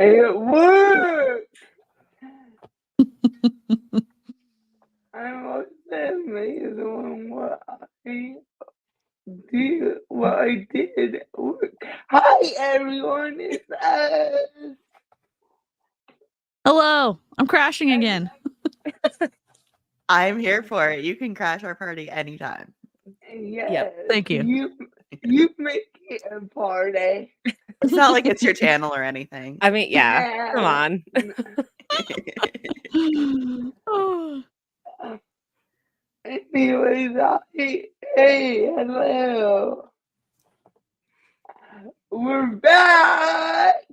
It worked! I'm amazed what I did. Hi everyone, it's us. Hello, I'm crashing again. I'm here for it. You can crash our party anytime. Yes, Yep, thank you. You make it a party. It's not like it's your channel or anything. I mean, yeah, come on. Anyways, hey, hello. We're back.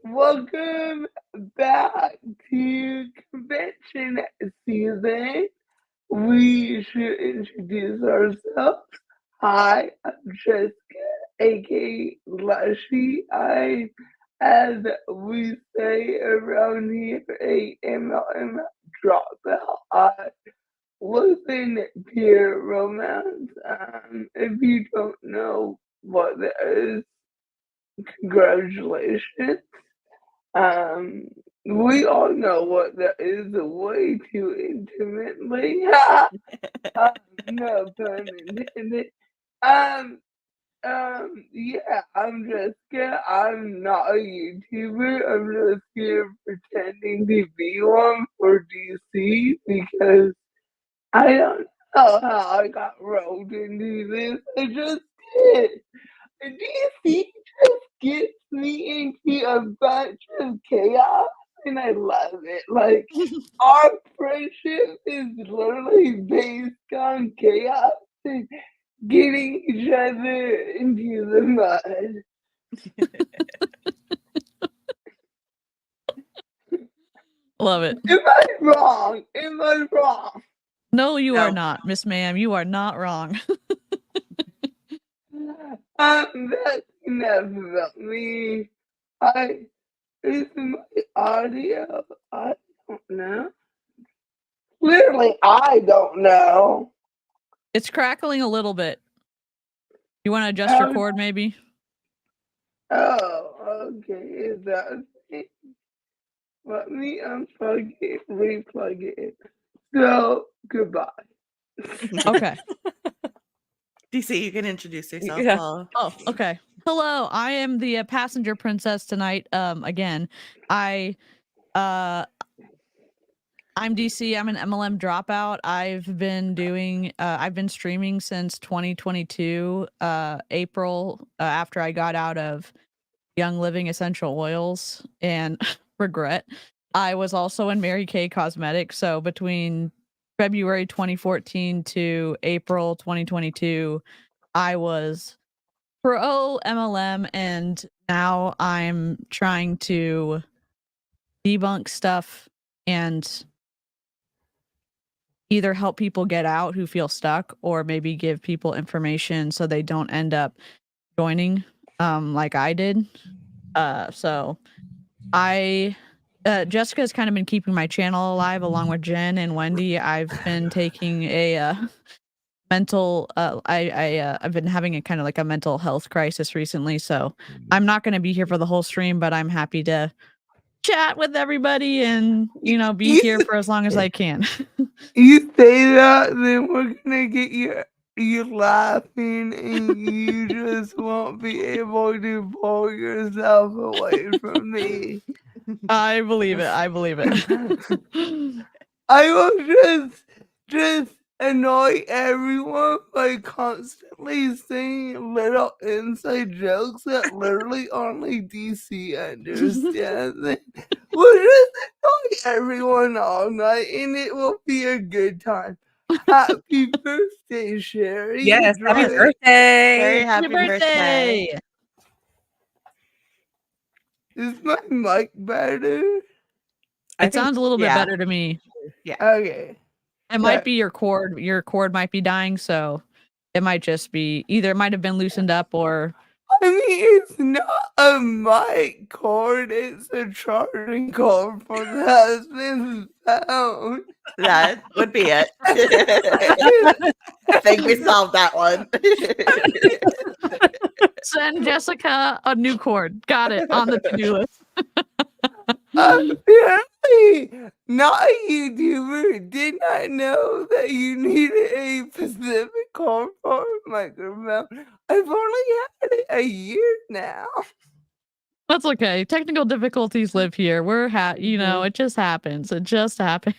Welcome back to convention season. We should introduce ourselves. Hi, I'm Jessica, aka Lushy. I, as we say around here, a MLM dropout. I was in peer romance. If you don't know what that is, congratulations. We all know what that is way too intimately. No pun intended. Yeah, I'm Jessica. I'm not a YouTuber. I'm just here pretending to be one for DC because I don't know how I got rolled into this. I just did. DC just gets me into a bunch of chaos and I love it. Like, our friendship is literally based on chaos and getting each other into the mud. Love it. Am I wrong? Am I wrong? No, you are not, Miss Ma'am. You are not wrong. That's enough about me. Is my audio? I don't know. Clearly, I don't know. It's crackling a little bit. You want to adjust your cord, maybe? Oh, okay. Is that it? Let me unplug it, replug it. So, goodbye. Okay. DC, you can introduce yourself. Yeah. Oh, okay. Hello, I am the passenger princess tonight. Again, I'm DC. I'm an MLM dropout. I've been streaming since 2022, April, after I got out of Young Living Essential Oils and regret. I was also in Mary Kay Cosmetics. So between February 2014 to April 2022, I was pro MLM, and now I'm trying to debunk stuff and either help people get out who feel stuck or maybe give people information so they don't end up joining like I did. So Jessica's kind of been keeping my channel alive along with Jen and Wendy. I've been taking a mental I've been having a kind of like a mental health crisis recently, so I'm not going to be here for the whole stream, but I'm happy to chat with everybody and be here for as long as I can. You say that, then we're gonna get you laughing, and you just won't be able to pull yourself away from me. I believe it. I believe it. I will just annoy everyone by constantly saying little inside jokes that literally only DC understands. We'll just annoy everyone all night and it will be a good time. Happy birthday, Sherry. Yes, happy birthday. Very happy birthday. Is my mic better? It sounds a little bit yeah. better to me. Yeah. Okay. It might be your cord. Your cord might be dying, so it might just be either it might have been loosened up or I mean, it's not a mic cord, it's a charging cord for the husband's phone. That would be it. I think we solved that one. send Jessica a new cord. Got it on the to-do list. Apparently, not a YouTuber did not know that you needed a Pacific cord for a microphone. I've only had it a year now. That's okay. Technical difficulties live here. We're it just happens. It just happens.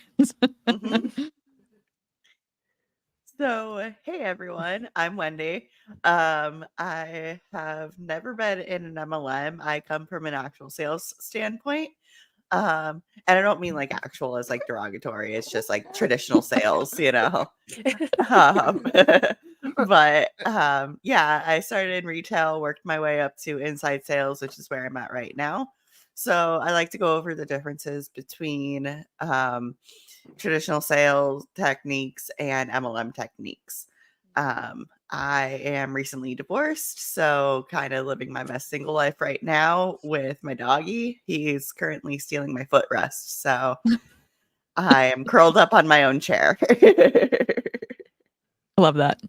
So, hey everyone, I'm Wendy. I have never been in an MLM. I come from an actual sales standpoint. And I don't mean like actual as like derogatory. It's just like traditional sales, but yeah, I started in retail, worked my way up to inside sales, which is where I'm at right now. So I like to go over the differences between traditional sales techniques and MLM techniques. I am recently divorced, so kind of living my best single life right now with my doggy. He's currently stealing my footrest, so I am curled up on my own chair. Love that.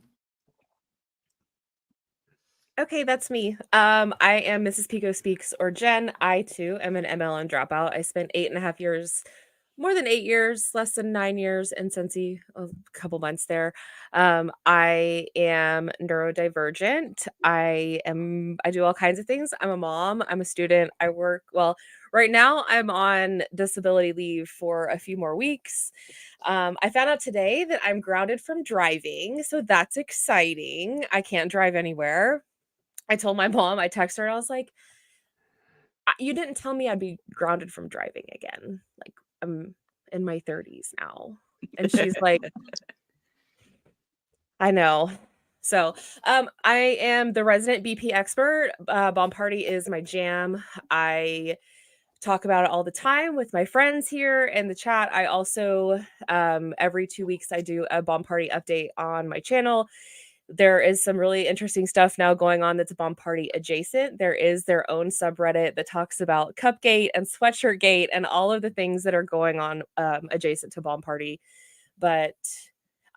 Okay, that's me. I am Mrs. Pico Speaks or Jen. I too am an MLM dropout. I spent 8.5 years, more than 8 years, less than 9 years in Cincy, a couple months there. I am neurodivergent. I do all kinds of things. I'm a mom. I'm a student. I work. Well, right now I'm on disability leave for a few more weeks. I found out today that I'm grounded from driving, so that's exciting. I can't drive anywhere. I told my mom, I texted her, and I was like, you didn't tell me I'd be grounded from driving again. Like, I'm in my 30s now. And she's like, I know. So, I am the resident BP expert. Bomb Party is my jam. I talk about it all the time with my friends here in the chat. I also, every 2 weeks, I do a Bomb Party update on my channel. There is some really interesting stuff now going on that's Bomb Party adjacent. There is their own subreddit that talks about Cupgate and Sweatshirtgate and all of the things that are going on adjacent to Bomb Party. But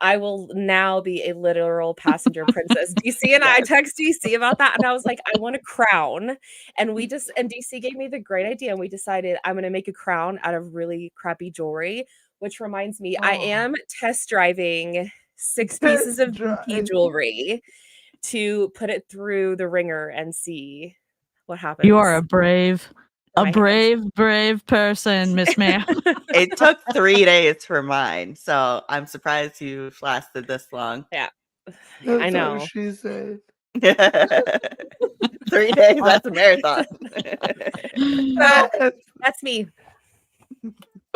I will now be a literal passenger princess. DC and I text DC about that, and I was like, I want a crown. And DC gave me the great idea, and we decided I'm going to make a crown out of really crappy jewelry, which reminds me, I am test driving 6 pieces of BP jewelry to put it through the ringer and see what happens. You are a brave person, Miss Ma'am. It took 3 days for mine, so I'm surprised you've lasted this long. Yeah, That's I know. what she said. 3 days, that's a marathon. That's me.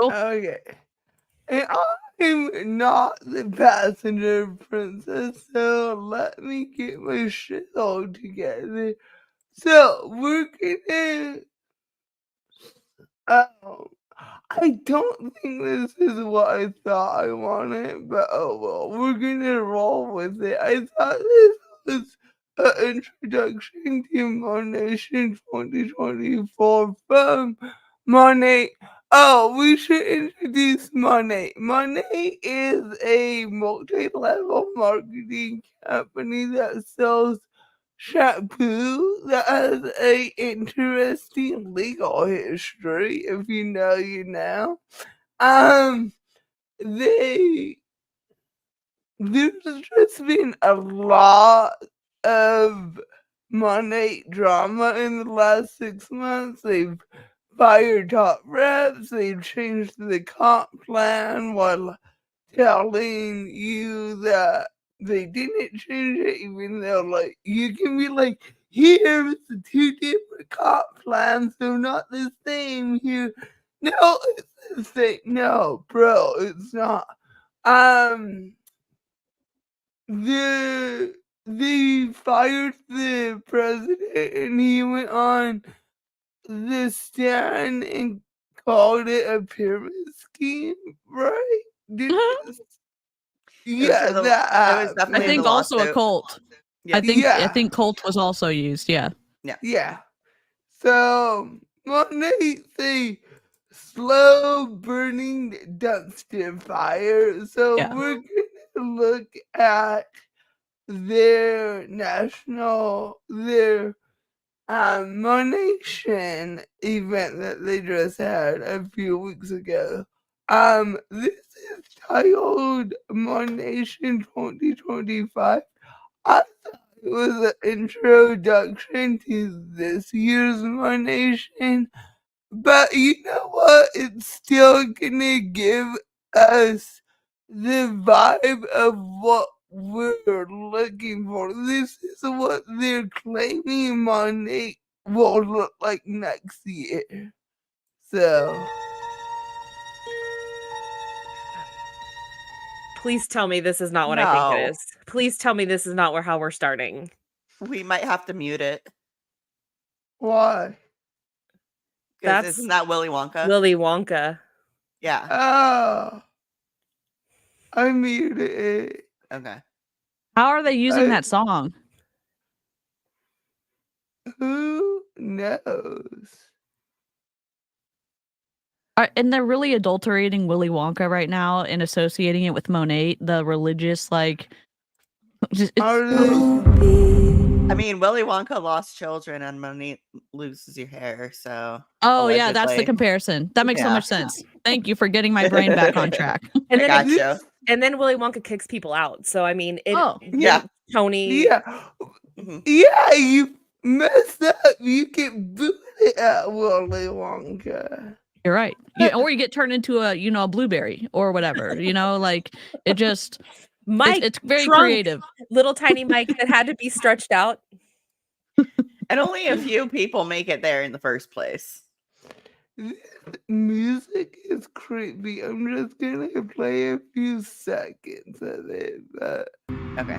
Okay. And I'm not the passenger princess, so let me get my shit all together. So we're gonna. I don't think this is what I thought I wanted, but oh well, we're gonna roll with it. I thought this was an introduction to Monation 2024 from Monet. Oh, we should introduce Monet. Monet is a multi-level marketing company that sells shampoo that has a interesting legal history. If you know, you know. There's just been a lot of money drama in the last 6 months. They've fired top reps. They've changed the comp plan while telling you that they didn't change it, even though like you can be like, here's the 2 different comp plans, they're not the same here. No, it's the same. No, bro, it's not. They fired the president and he went on the stand and called it a pyramid scheme, right? Did yeah, It was that I definitely the think happened. also a lawsuit. cult. Yeah. I think cult was also used. Yeah. Yeah. So Monet say slow burning dumpster fire. So Yeah. we're gonna look at their Monation event that they just had a few weeks ago. This is titled Monation 2025. I thought it was an introduction to this year's Monation, but you know what? It's still gonna give us the vibe of what we're looking for. This is what they're claiming Monet will look like next year. So, Please tell me this is not what I think it No. is. Please tell me this is not how we're starting. We might have to mute it. why? Because That's isn't that Willy Wonka? Willy Wonka. Yeah. Oh, I muted it. Okay. How are they using I- that song? Who knows? And they're really adulterating Willy Wonka right now and associating it with Monet, the religious Are they? I mean, Willy Wonka lost children and Monique loses your hair, so Oh yeah, that's the allegedly. comparison. That makes so Yeah. much sense. Thank you for getting my brain back on track. And I then got you. and then Willy Wonka kicks people out. So I mean, Oh. Yeah. Tony. Yeah. Mhm. Yeah, you messed up. You get booted at Willy Wonka. You're right. Or you get turned into a blueberry or whatever. It just Mike, it's very Trunk, creative. little tiny Mike that had to be stretched out. And only a few people make it there in the first place. This music is creepy. I'm just gonna play a few seconds of it, but Okay.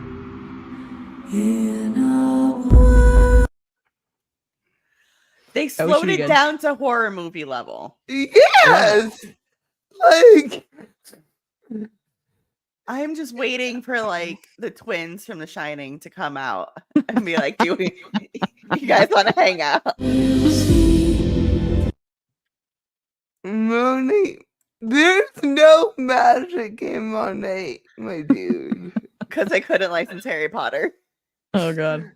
They slowed it down to horror movie level. yes! Like I'm just waiting for the twins from The Shining to come out and be like, you guys want to hang out? Monet, there's no magic in Monet, my dude. Because they couldn't license Harry Potter. Oh god.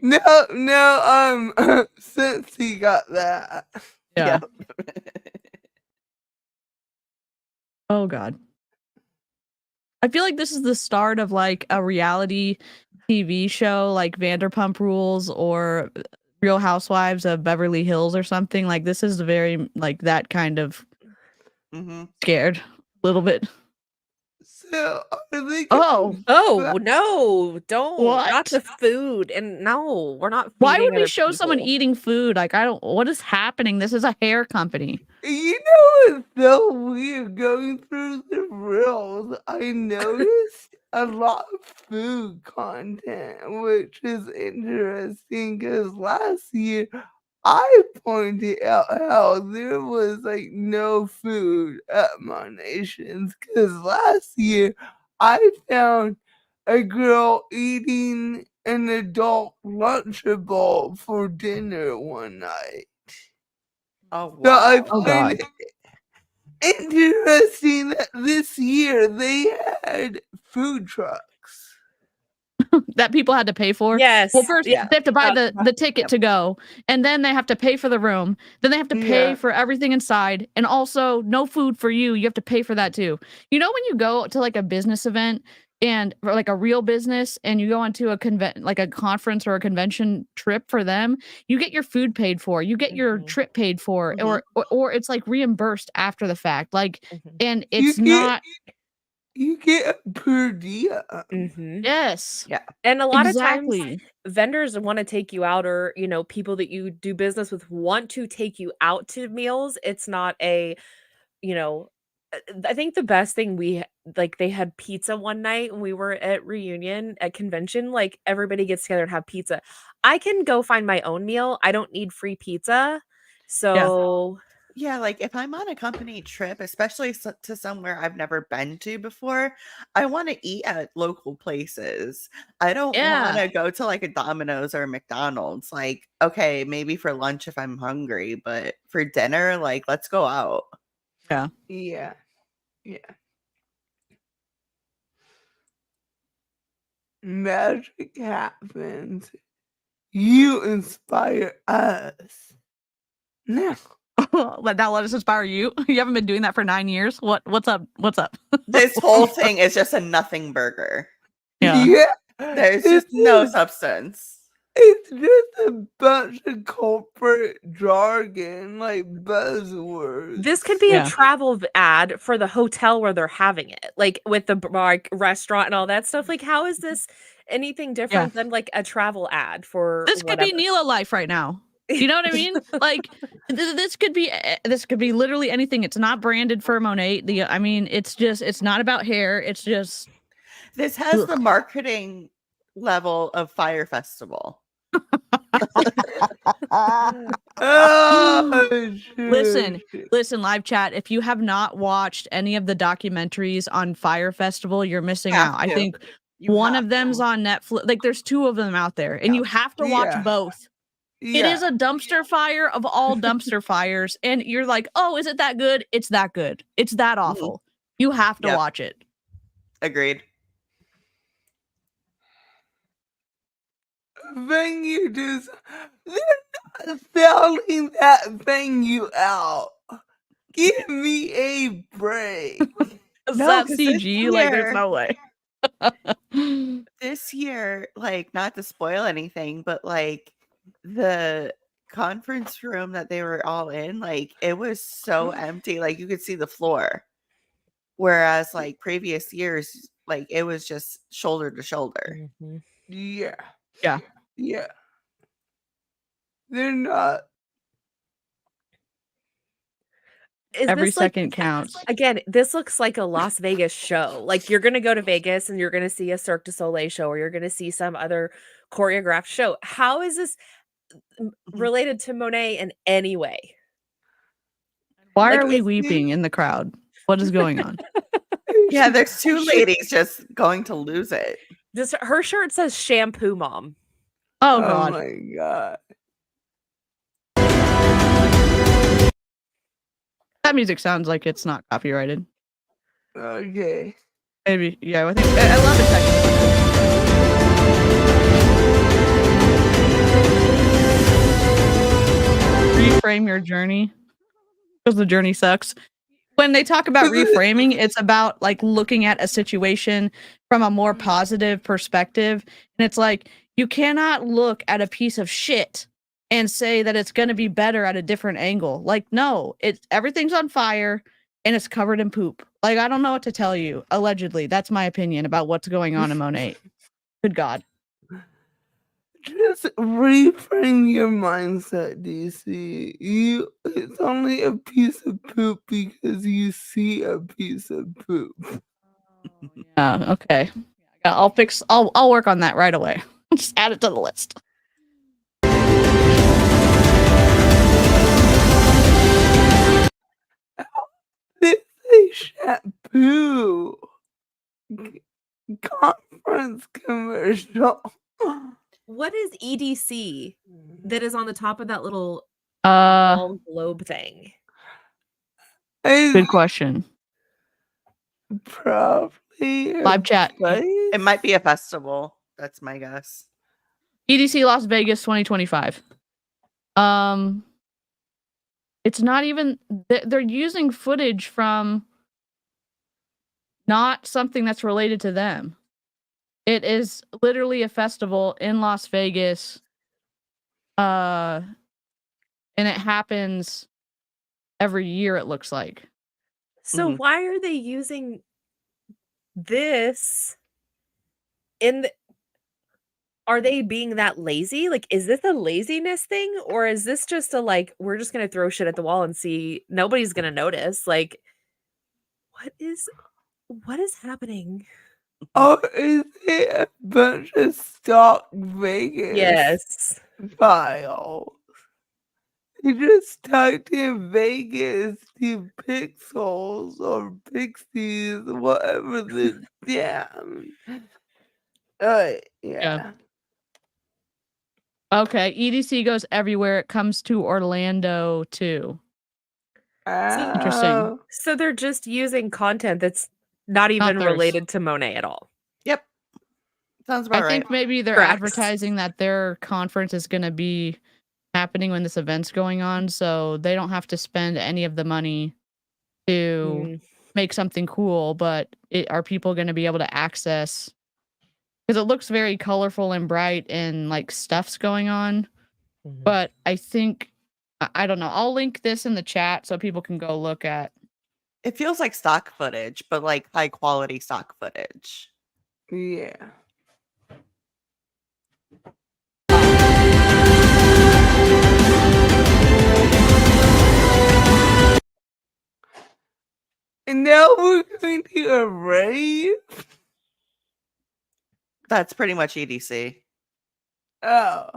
No, since he got that. Yeah. Yep. Oh god. I feel like this is the start of a reality TV show like Vanderpump Rules or Real Housewives of Beverly Hills or something. Like this is very that kind of scared a little bit. So are they Oh no, don't. What? Not the food. And no, we're not. Why would we other show someone people. eating food? What is happening? This is a hair company. You know what's so weird? Going through the reels, I noticed a lot of food content, which is interesting because last year I pointed out how there was no food at my nations because last year I found a girl eating an adult Lunchable for dinner one night. Oh, So I wow. find it interesting that this year they had food trucks. That people had to pay for? Yes. Well, first Yeah. they have to buy the ticket to go, and then they have to pay for the room. Then they have to pay Yeah. for everything inside, and also no food for you. You have to pay for that too. You know when you go to a business event and or a real business, and you go into a a conference or a convention trip for them, you get your food paid for, you get your trip paid for, or it's reimbursed after the fact. And it's not. You get a per diem. Yes. Yeah. And a lot of Exactly. times vendors want to take you out, or people that you do business with want to take you out to meals. It's not I think the best thing they had pizza one night when we were at reunion at convention. Everybody gets together and have pizza. I can go find my own meal. I don't need free pizza. So Yeah, like if I'm on a company trip, especially to somewhere I've never been to before, I want to eat at local places. I don't want to go to like a Domino's or a McDonald's. Like, okay, maybe for lunch if I'm hungry, but for dinner, like, let's go out. Yeah. Yeah. Yeah. Magic happens. You inspire us. Now. Now let us inspire you. You haven't been doing that for 9 years. What's up? What's up? This whole thing is just a nothing burger. Yeah. There's just no substance. It's just a bunch of corporate jargon, like buzzwords. this could be a travel ad for the hotel where they're having it, like with the like restaurant and all that stuff. Like, how is this anything different than like a travel ad for This could be Neela Life right now. You know what I mean? Like this could be literally anything. It's not branded for Monet. I mean, it's not about hair. It's just this has the marketing level of Fire Festival. Listen, live chat. If you have not watched any of the documentaries on Fire Festival, you're missing out. I think one of them's on Netflix. Like there's 2 of them out there, and you have to watch both. It is a dumpster fire of all dumpster fires, and you're like, oh, is it that good? It's that good. It's that awful. You have to watch it. Agreed. Venue just, they're not selling that venue out. Give me a break. Is that CG? Like, there's no way. This year, like, not to spoil anything, but like the conference room that they were all in, like, it was so empty. Like, you could see the floor. Whereas, like, previous years, like, it was just shoulder to shoulder. Yeah. Yeah. Yeah. They're not. Every second counts. Again, this looks like a Las Vegas show. Like you're going to go to Vegas and you're going to see a Cirque du Soleil show, or you're going to see some other choreographed show. How is this related to Monet in any way? Why are we weeping in the crowd? What is going on? Yeah, there's 2 ladies just going to lose it. Just her shirt says shampoo mom. Oh God. Oh my God. That music sounds like it's not copyrighted. Okay. Maybe. Yeah, I think I love it. Reframe your journey. Because the journey sucks. When they talk about reframing, it's about like looking at a situation from a more positive perspective. And it's like, you cannot look at a piece of shit and say that it's going to be better at a different angle. Like, no, everything's on fire and it's covered in poop. Like, I don't know what to tell you. Allegedly, that's my opinion about what's going on in Monet. Good God. Just reframe your mindset, DC. It's only a piece of poop because you see a piece of poop. Yeah, okay. I'll work on that right away. Just add it to the list. This is shampoo conference commercial. What is EDC that is on the top of that little globe thing? Good question. Probably live chat. It might be a festival. That's my guess. EDC Las Vegas 2025. It's not even. They're using footage from not something that's related to them. It is literally a festival in Las Vegas. And it happens every year, it looks like. So why are they using this are they being that lazy? Like, is this a laziness thing? Or is this just a, like, we're just going to throw shit at the wall and see, nobody's going to notice? Like, what is happening? Oh, is it a bunch of stock Vegas Yes. files? He just typed in Vegas to pixels or pixies, whatever the damn. Yeah. Okay, EDC goes everywhere. It comes to Orlando too. Interesting. Oh, So they're just using content that's not even theirs. related to Monet at all. Yep. Sounds I about right. think maybe they're Correct. advertising that their conference is going to be happening when this event's going on, so they don't have to spend any of the money to make something cool, but are people going to be able to access, because it looks very colorful and bright and like stuff's going on. But I think, I don't know, I'll link this in the chat so people can go look at. It feels like stock footage, but like high quality stock footage. yeah. And now we're going to a rave? That's pretty much EDC. Oh.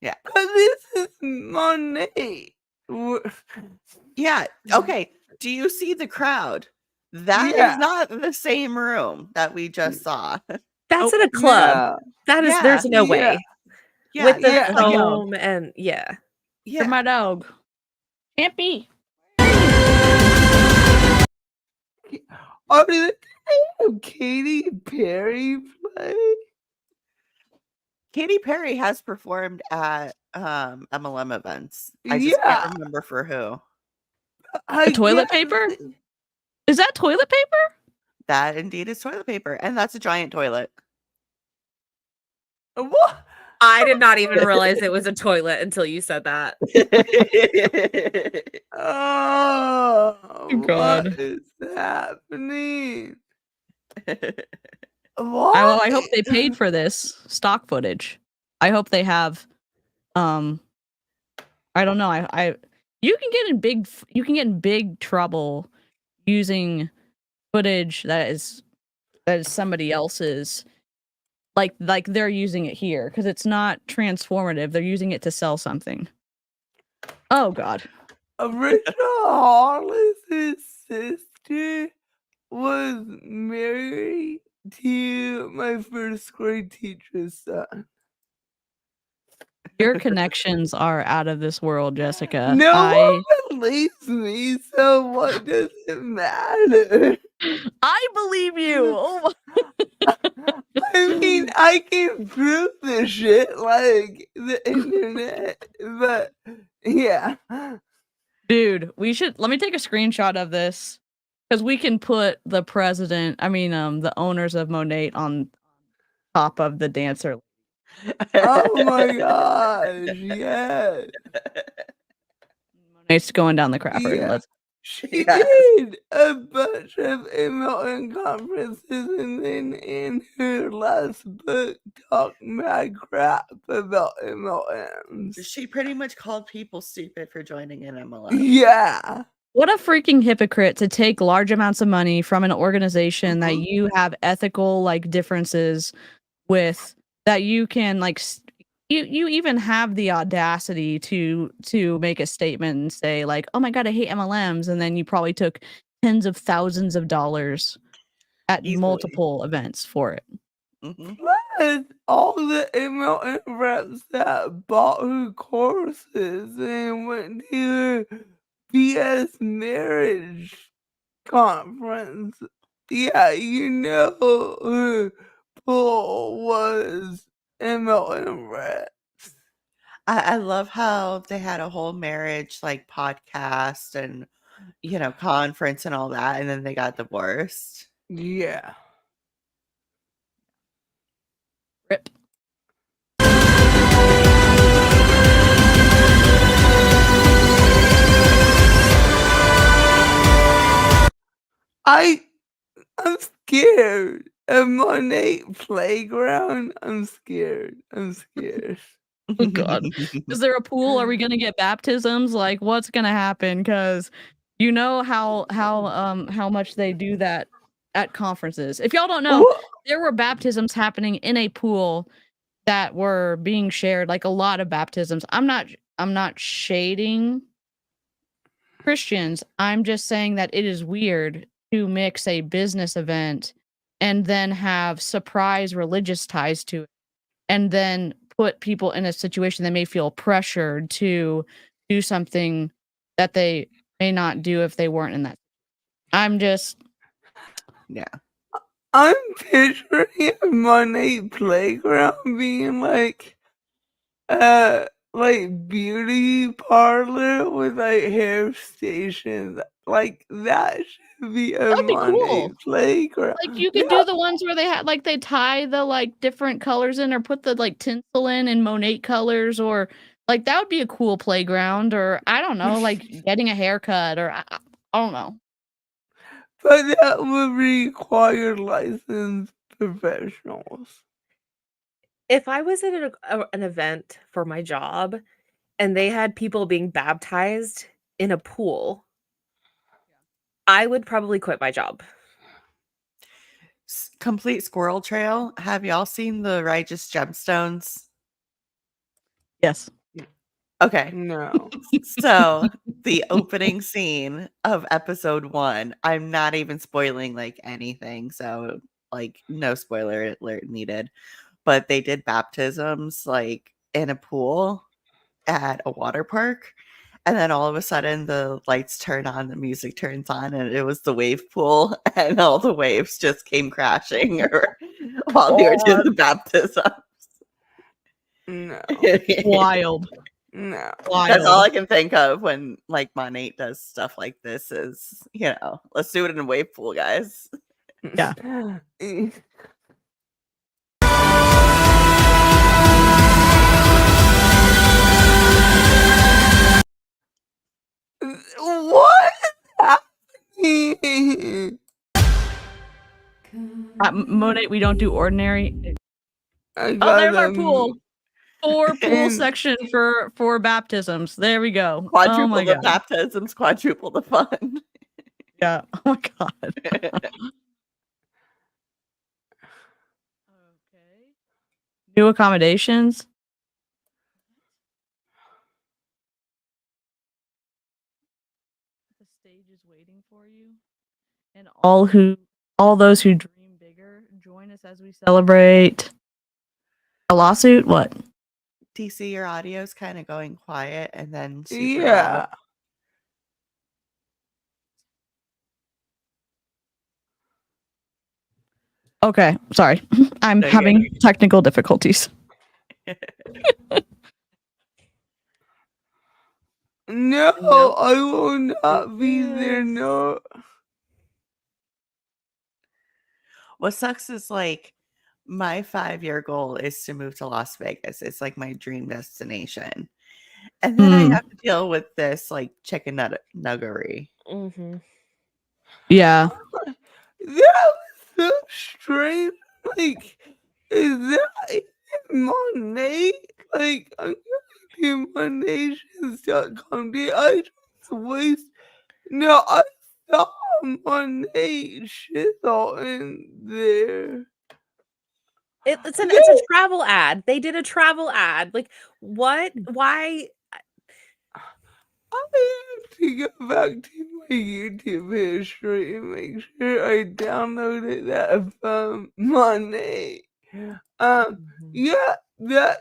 Yeah. But this is Monet. Yeah. Okay. Do you see the crowd? That Yeah. is not the same room that we just saw. That's at a club. Yeah. That is, Yeah. there's no way. Yeah. With the yeah. foam and yeah. For my dog. Campy. Oh, did they have Katy Perry play? Katy Perry has performed at MLM events. I just Yeah. can't remember for who. The toilet paper? Is that toilet paper? That indeed is toilet paper, and that's a giant toilet. What? I did not even realize it was a toilet until you said that. Oh, God. what is happening? Well, I hope they paid for this stock footage. I hope they have. I don't know. You can get in big trouble using footage that is somebody else's. Like they're using it here because it's not transformative. They're using it to sell something. Oh God. Rachel Hollis' sister was married to my first grade teacher's son. Your connections are out of this world, Jessica. No one believes me, so what does it matter? I believe you. Oh I mean, I can prove this shit like the internet, but yeah. Dude, let me take a screenshot of this because we can put the the owners of Monet on top of the dancer. Oh my gosh, yes. Monet's going down the crapper. Yeah. Let's. She did a bunch of MLM conferences, and then in her last book, talked mad crap about MLMs. She pretty much called people stupid for joining an MLM. Yeah. What a freaking hypocrite to take large amounts of money from an organization that you have ethical differences with, that you can you even have the audacity to make a statement and say oh my God, I hate MLMs, and then you probably took tens of thousands of dollars at multiple events for it. Plus, all the MLM reps that bought her courses and went to her BS marriage conference. Yeah, her pool was MLM reps. I love how they had a whole marriage podcast and conference and all that, and then they got divorced. Yeah. Rip. I'm scared. A Monet playground. I'm scared. Oh God. Is there a pool? Are we gonna get baptisms? What's gonna happen? Because you know how much they do that at conferences. If y'all don't know, there were baptisms happening in a pool that were being shared, a lot of baptisms. I'm not I'm not shading Christians. I'm just saying that it is weird to mix a business event and then have surprise religious ties to it, and then put people in a situation that may feel pressured to do something that they may not do if they weren't in that. I'm just Yeah. I'm picturing a Monday playground being like beauty parlor with like hair stations. Like that should be a that'd be Monday cool. playground. Like you could Yeah. do the ones where they had like they tie the like different colors in or put the like tinsel in Monet colors, or like that would be a cool playground, or I don't know, like getting a haircut, or I don't know. But that would require licensed professionals. If I was at an event for my job and they had people being baptized in a pool, I would probably quit my job. Complete Squirrel Trail. Have y'all seen the Righteous Gemstones? Yes. Okay. No. So the opening scene of episode 1, I'm not even spoiling like anything, so like no spoiler alert needed. But they did baptisms like in a pool at a water park. And then all of a sudden the lights turn on, the music turns on, and it was the wave pool, and all the waves just came crashing while they were doing the baptism. No. Wild. No. That's all I Wild. can think of when like Monate does stuff like this is, let's do it in a wave pool, guys. Yeah. What is happening? Monet, we don't do ordinary. I Oh, got there's our pool. 4 pool and- section for baptisms. There we go. Oh Quadruple my the god. baptisms, quadruple the fun. Yeah. Oh my god. Okay. New accommodations. The stage is waiting for you. And all those who dream bigger, join us as we celebrate a lawsuit. What? DC, your audio's kind of going quiet and then super yeah. loud. Okay, sorry. I'm Okay. having technical difficulties. No, Nope. I will not be there. Yes. No. What sucks is like my 5-year goal is to move to Las Vegas. It's like my dream destination. And then I have to deal with this like chicken nuggery. Mm-hmm. Yeah. That was so strange. Like, is that Monet? Like, I'm going to Monations.com. Did I just waste? No, I saw Monet shit all in there. It's a travel ad. They did a travel ad. Like, what? Why? I have to go back to my YouTube history and make sure I downloaded that from Monday. Yeah, that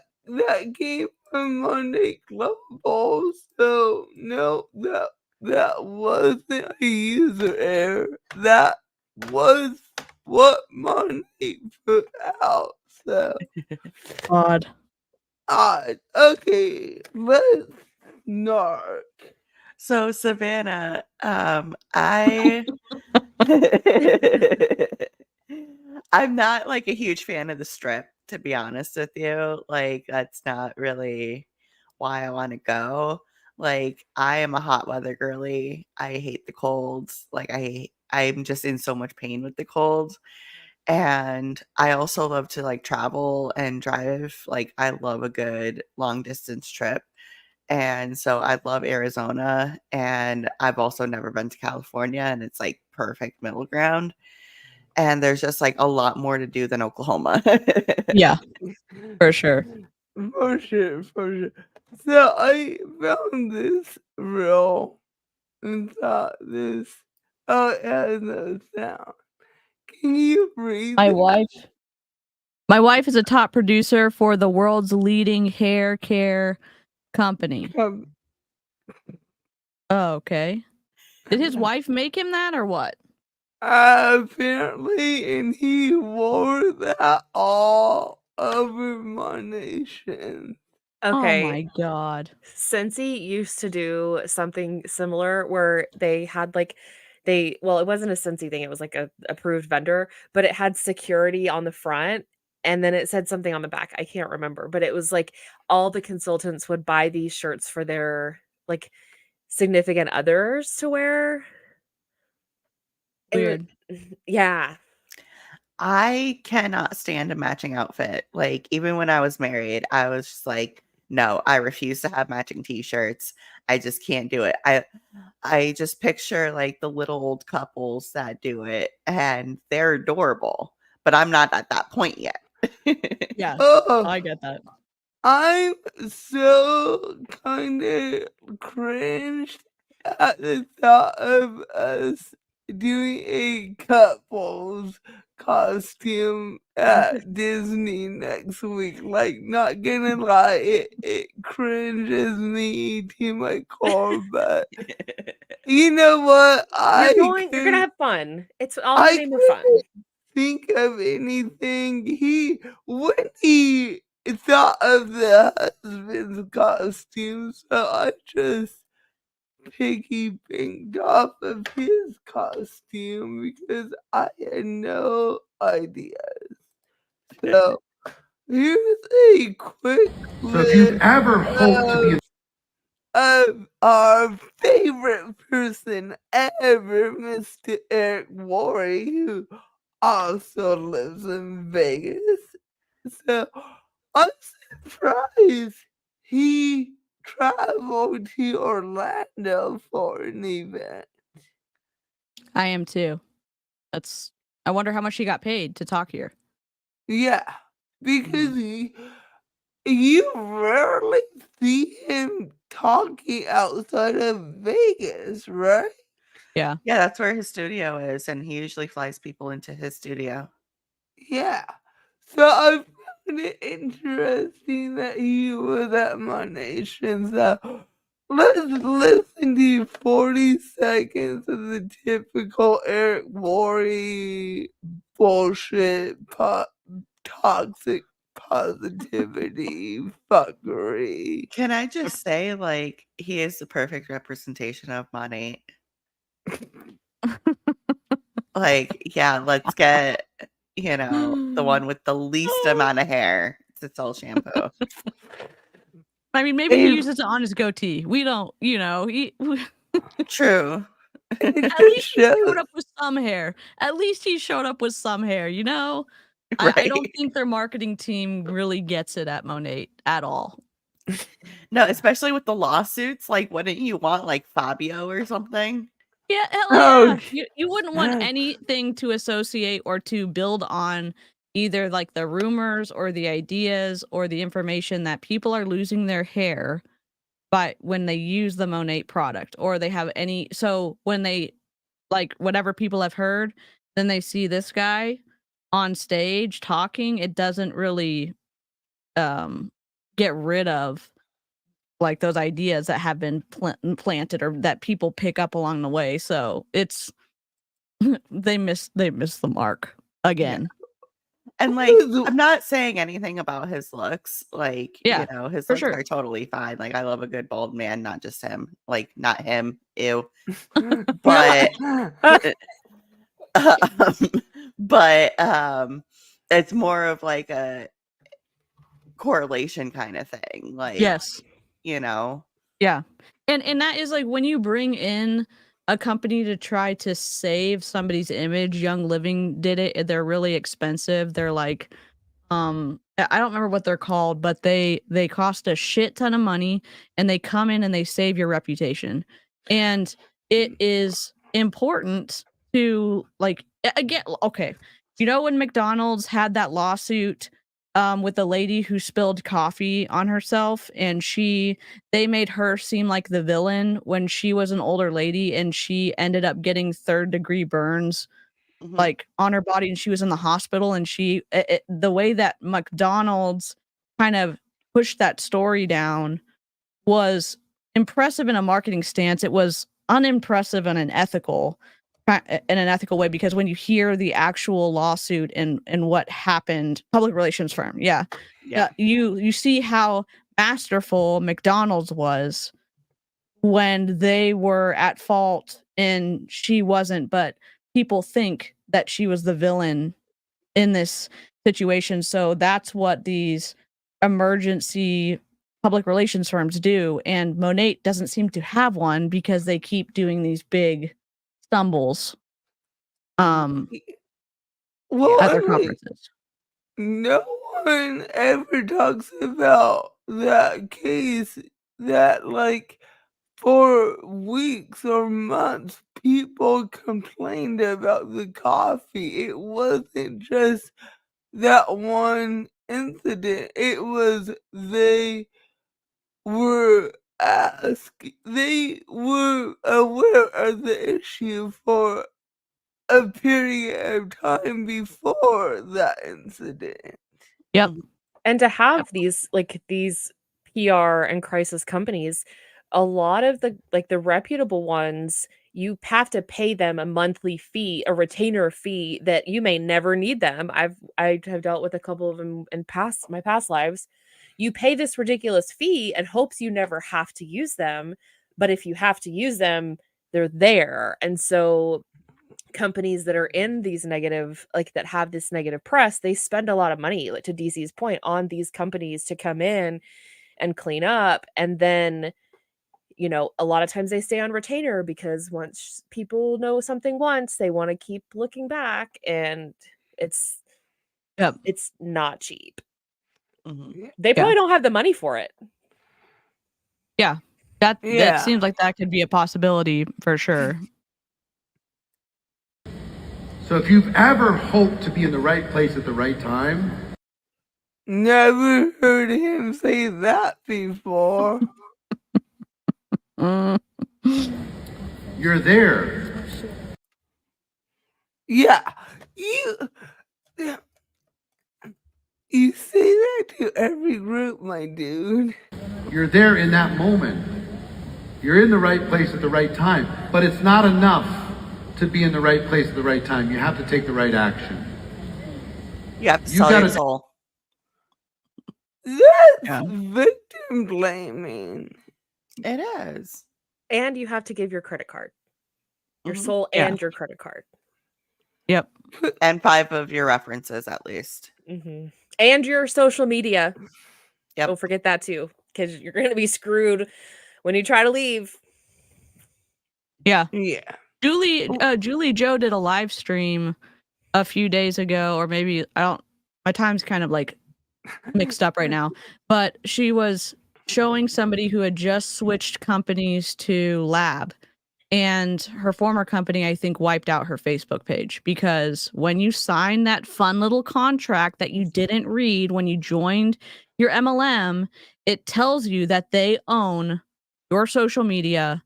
came from Monday Club Ball, so no, that wasn't a user error. That was what Monday put out. So Odd. okay, let's narc. So Savannah, I I'm not like a huge fan of the strip, to be honest with you. Like that's not really why I want to go. Like I am a hot weather girly. I hate the cold. Like I'm just in so much pain with the cold. And I also love to like travel and drive. Like I love a good long distance trip. And so I love Arizona, and I've also never been to California, and it's like perfect middle ground. And there's just like a lot more to do than Oklahoma. Yeah, for sure. For sure, for sure. So I found this reel and thought this. Oh, it has no sound. Can you read My it? wife is a top producer for the world's leading hair care company. Oh, okay. Did his wife make him that or what? Apparently, and he wore that all over my nation. Oh Okay. my god. Scentsy used to do something similar where they had like well, it wasn't a Scentsy thing, it was like a approved vendor, but it had security on the front and then it said something on the back. I can't remember, but it was like all the consultants would buy these shirts for their like significant others to wear. Weird. Yeah. I cannot stand a matching outfit. Like, even when I was married, I was just like, no, I refuse to have matching t-shirts. I just can't do it. I just picture like the little old couples that do it and they're adorable, but I'm not at that point yet. Yeah. Oh, I get that. I'm so kind of cringed at the thought of us doing a couples costume at Disney next week. Like, not gonna lie, it cringes me to my core, but you know what? You're gonna have fun. It's all in the I name of fun. couldn't think of anything. When he thought of the husband's costume, so I just piggybacked off of his costume because I had no idea. So here's a quick So if you've list ever hoped to be of our favorite person ever, Mr. Eric Worre, who also lives in Vegas. So I'm surprised he traveled to Orlando for an event. I am too. I wonder how much he got paid to talk here. Yeah, because you rarely see him talking outside of Vegas, right? Yeah. Yeah, that's where his studio is, and he usually flies people into his studio. Yeah. So I found it interesting that he was at my nation. So let's listen to 40 seconds of the typical Eric Worre bullshit, toxic positivity fuckery. Can I just say, like, he is the perfect representation of money? Like, yeah, let's get, the one with the least amount of hair to sell shampoo. I mean, maybe he Hey, uses it on his goatee. We don't, True. it at just least he showed shows. up with some hair. At least he showed up with some hair, I Right. don't think their marketing team really gets it at Monat at all. No, especially with the lawsuits. Like, wouldn't you want like Fabio or something? Yeah, hell Oh, yeah. You wouldn't want anything to associate or to build on either like the rumors or the ideas or the information that people are losing their hair but when they use the Monat product or they have so when they like whatever people have heard, then they see this guy on stage talking, it doesn't really get rid of like those ideas that have been planted or that people pick up along the way. So it's they miss the mark again. And like, I'm not saying anything about his looks. Like, Yeah, his for looks sure. are totally fine. Like, I love a good bald man, not just him. Like, not him. Ew. But but it's more of like a correlation kind of thing. Like, Yes. Yeah. And that is like when you bring in a company to try to save somebody's image. Young Living did it. They're really expensive. They're like I don't remember what they're called, but they cost a shit ton of money and they come in and they save your reputation. And it is important to like again, okay. When McDonald's had that lawsuit with the lady who spilled coffee on herself, and they made her seem like the villain when she was an older lady, and she ended up getting 3rd-degree burns Mhm. like on her body, and she was in the hospital, and the way that McDonald's kind of pushed that story down was impressive in a marketing stance. It was unimpressive in an ethical way, because when you hear the actual lawsuit and what happened, public relations firm, Yeah. you see how masterful McDonald's was when they were at fault and she wasn't, but people think that she was the villain in this situation. So that's what these emergency public relations firms do. And Monate doesn't seem to have one because they keep doing these big stumbles Well, at I their mean, conferences. no one ever talks about that case that, like, for weeks or months, people complained about the coffee. It wasn't just that one incident. It was they were they were aware of the issue for a period of time before that incident. Yep. And to have these PR and crisis companies, a lot of the reputable ones, you have to pay them a monthly fee, a retainer fee that you may never need them. I have dealt with a couple of them in my past lives. You pay this ridiculous fee and hopes you never have to use them, but if you have to use them, they're there. And so companies that are in these negative, like that have this negative press, they spend a lot of money, like to DC's point, on these companies to come in and clean up. And then, a lot of times they stay on retainer because once people know something once, they want to keep looking back, and it's Yep. it's not cheap. Mhm. They probably don't have the money for it. Yeah. That Yeah. seems like that could be a possibility for sure. So if you've ever hoped to be in the right place at the right time, Never heard him say that before. Mm. you're there. Yeah, you say that to every group, my dude. You're there in that moment. You're in the right place at the right time. But it's not enough to be in the right place at the right time. You have to take the right action. You have to You sell your gotta- soul. That's Yeah. victim blaming. It is. And you have to give your credit card, your Mhm. soul, Yeah. and your credit card. Yep. And 5 of your references at least. And your social media. Yep. Don't forget that too, because you're going to be screwed when you try to leave. Yeah. Yeah. Julie Joe did a live stream a few days ago, or maybe my time's kind of like mixed up right now, but she was showing somebody who had just switched companies to Lab, and her former company, I think, wiped out her Facebook page, because when you sign that fun little contract that you didn't read when you joined your MLM, it tells you that they own your social media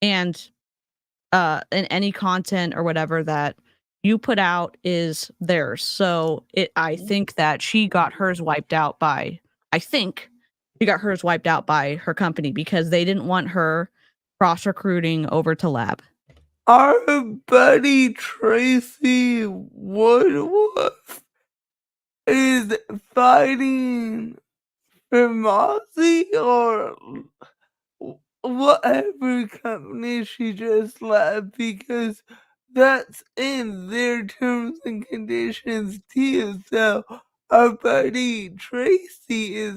and any content or whatever that you put out is theirs. So I think that she got hers wiped out by her company because they didn't want her cross recruiting over to Lab. Our buddy Tracy Woodwolf is fighting for Mossy or whatever company she just left, because that's in their terms and conditions too. So our buddy Tracy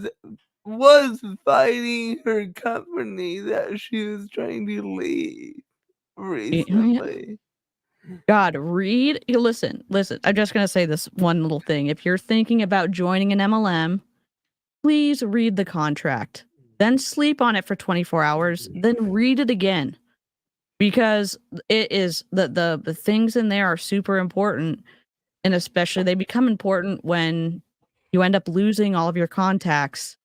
was fighting her company that she was trying to leave recently. God, listen. I'm just going to say this one little thing. If you're thinking about joining an MLM, please read the contract, then sleep on it for 24 hours, then read it again, because it is the things in there are super important, and especially they become important when you end up losing all of your contacts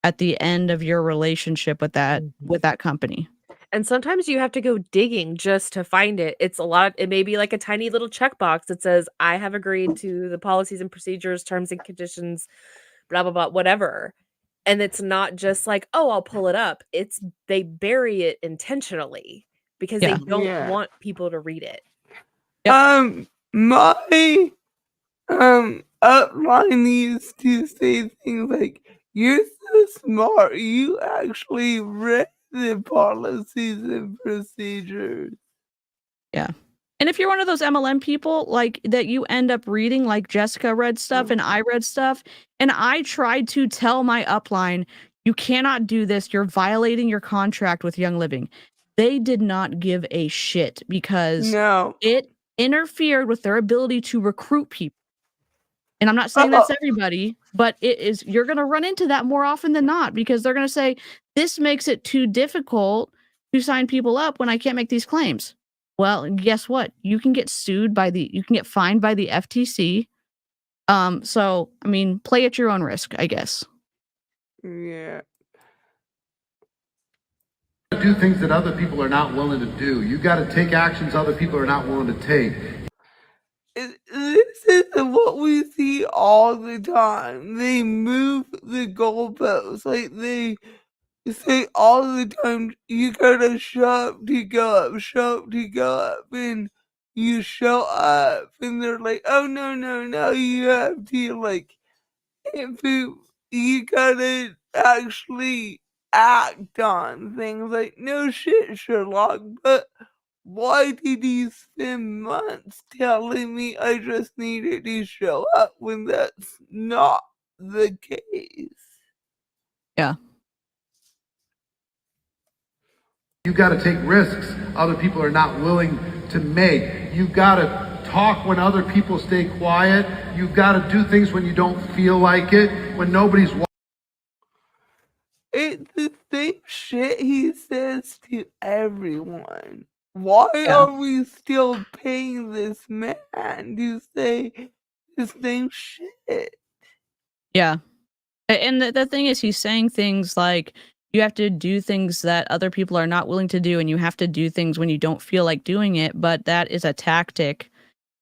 at the end of your relationship with that company. And sometimes you have to go digging just to find it. It's a lot. It may be like a tiny little checkbox that says, I have agreed to the policies and procedures, terms and conditions, blah, blah, blah, whatever. And it's not just like, oh, I'll pull it up. It's they bury it intentionally because Yeah. they don't Yeah. want people to read it. Yep. My upline used to say things like, "You're so smart. You actually read the policies and procedures." Yeah. And if you're one of those MLM people like that, you end up reading, like Jessica read stuff and I read stuff, and I tried to tell my upline, you cannot do this. You're violating your contract with Young Living. They did not give a shit because No. it interfered with their ability to recruit people. And I'm not saying that's everybody, but it is, you're going to run into that more often than not because they're going to say, this makes it too difficult to sign people up when I can't make these claims. Well, guess what? You can get you can get fined by the FTC. So, I mean, play at your own risk, I guess. Yeah. Do things that other people are not willing to do. You got to take actions other people are not willing to take. This is what we see all the time. They move the goalposts. Like, they say all the time, you gotta show up to go up, show up to go up. And you show up, and they're like, oh, no, no, no, you have to, like, if you gotta actually act on things. Like, no shit, Sherlock, but why did you spend months telling me I just needed to show up when that's not the case? Yeah. You got to take risks other people are not willing to make. You got to talk when other people stay quiet. You got to do things when you don't feel like it, when nobody's watching. It's the same shit he says to everyone. Why Yeah. are we still paying this man to say the same shit? Yeah. And the thing is, he's saying things like, you have to do things that other people are not willing to do, and you have to do things when you don't feel like doing it. But that is a tactic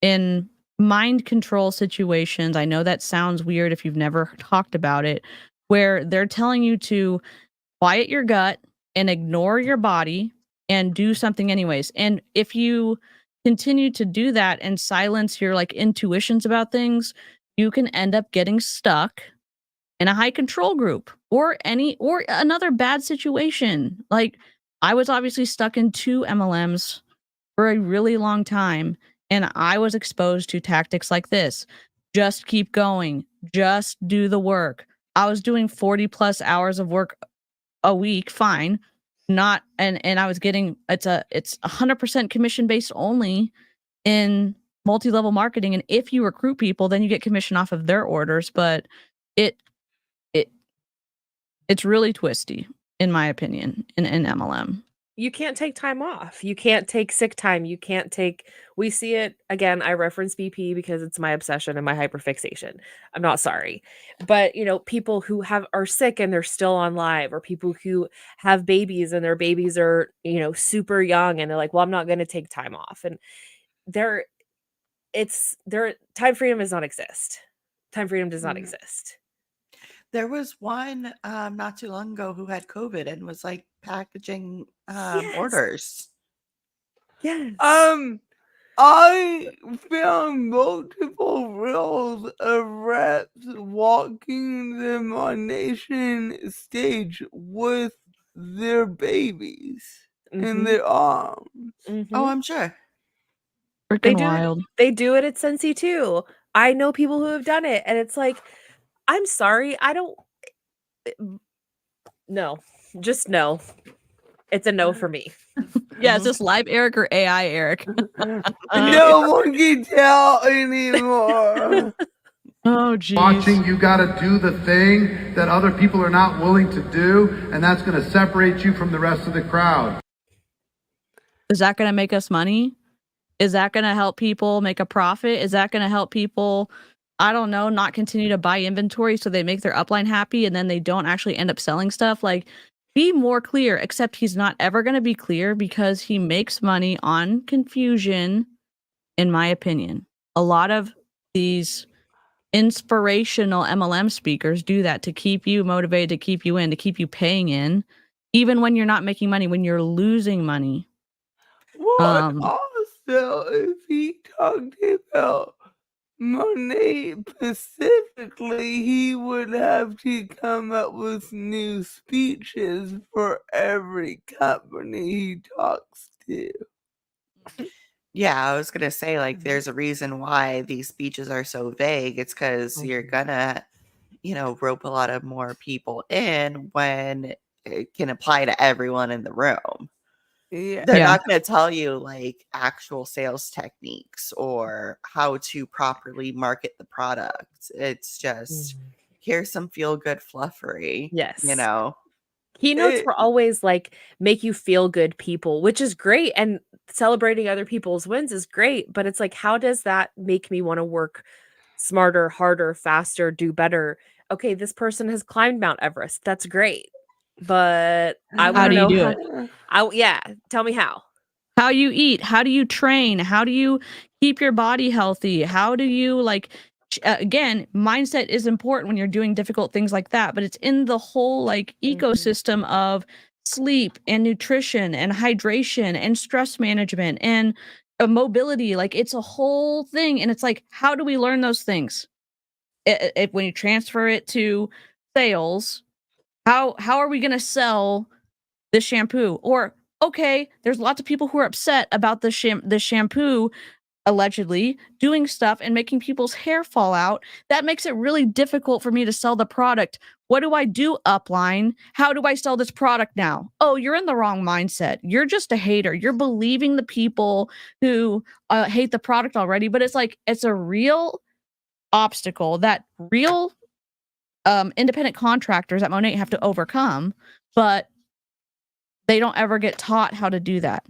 in mind control situations. I know that sounds weird if you've never talked about it, where they're telling you to quiet your gut and ignore your body and do something anyways. And if you continue to do that and silence your like intuitions about things, you can end up getting stuck in a high control group or another bad situation. Like, I was obviously stuck in 2 MLMs for a really long time, and I was exposed to tactics like this. Just keep going. Just do the work. I was doing 40 plus hours of work a week, fine. Not and I was getting it's 100% commission based only in multi-level marketing, and if you recruit people, then you get commission off of their orders, but it's really twisty, in my opinion, in MLM. You can't take time off. You can't take sick time. You can't take, we see it again. I reference BP because it's my obsession and my hyperfixation. I'm not sorry. But, people who are sick and they're still on live, or people who have babies and their babies are, super young and they're like, well, I'm not going to take time off. And time freedom does not exist. Time freedom does not exist. There was one not too long ago who had COVID and was like packaging orders. Yes. I found multiple reels of reps walking the Monation stage with their babies in their arms. Oh, I'm sure. Freaking wild. They do it at Sensi too. I know people who have done it, and it's like, I'm sorry, I don't. No, just no. It's a no for me. Yeah, is this live Eric or AI Eric? No one can tell anymore. Oh, geez. Watching, you got to do the thing that other people are not willing to do, and that's going to separate you from the rest of the crowd. Is that going to make us money? Is that going to help people make a profit? Is that going to help people I don't know, not continue to buy inventory so they make their upline happy and then they don't actually end up selling stuff. Like, be more clear, except he's not ever going to be clear because he makes money on confusion, in my opinion. A lot of these inspirational MLM speakers do that to keep you motivated, to keep you in, to keep you paying in, even when you're not making money, when you're losing money. What also is he talked about money specifically, he would have to come up with new speeches for every company he talks to. Yeah, I was gonna say, like, there's a reason why these speeches are so vague. It's because you're gonna, rope a lot of more people in when it can apply to everyone in the room. Yeah. They're Yeah. not gonna tell you, like, actual sales techniques or how to properly market the product. It's just, here's some feel-good fluffery, Yes. Eh Keynotes were always like make you feel good people, which is great. And celebrating other people's wins is great. But it's like, how does that make me want to work smarter, harder, faster, do better? Okay, this person has climbed Mount Everest. That's great. But I How want to do you know do how. it? Yeah, tell me how. How you eat, how do you train, how do you keep your body healthy, how do you again, mindset is important when you're doing difficult things like that, but it's in the whole ecosystem of sleep and nutrition and hydration and stress management and mobility. Like, it's a whole thing, and it's like, how do we learn those things? When you transfer it to sales, how are we going to sell this shampoo? Or, okay, there's lots of people who are upset about the shampoo allegedly doing stuff and making people's hair fall out. That makes it really difficult for me to sell the product. What do I do, upline? How do I sell this product now? Oh, you're in the wrong mindset. You're just a hater. You're believing the people who hate the product already. But it's like, it's a real obstacle that real independent contractors at Monet have to overcome. But they don't ever get taught how to do that.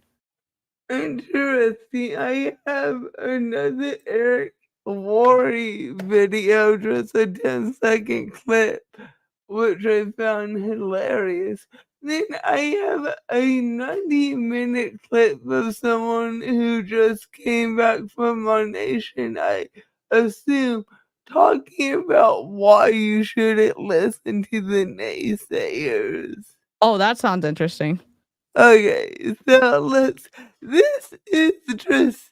Interesting. I have another Eric Worre video, just a 10-second clip, which I found hilarious. Then I have a 90-minute clip of someone who just came back from our nation, I assume, talking about why you shouldn't listen to the naysayers. Oh, that sounds interesting. Okay, so this is just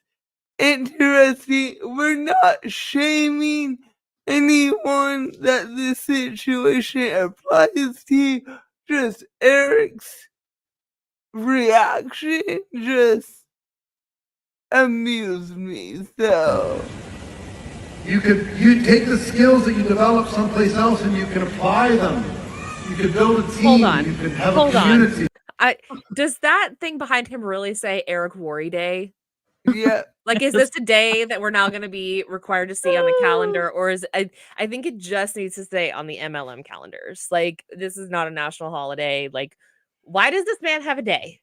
interesting. We're not shaming anyone that this situation applies to. Just Eric's reaction just amused me, so. You take the skills that you develop someplace else and you can apply them. You can build a team. Hold on. You can have Hold a community. Does that thing behind him really say Eric Worre Day? Yeah. Like, is this a day that we're now going to be required to see on the calendar? Or is I think it just needs to say on the MLM calendars. Like, this is not a national holiday. Like, why does this man have a day?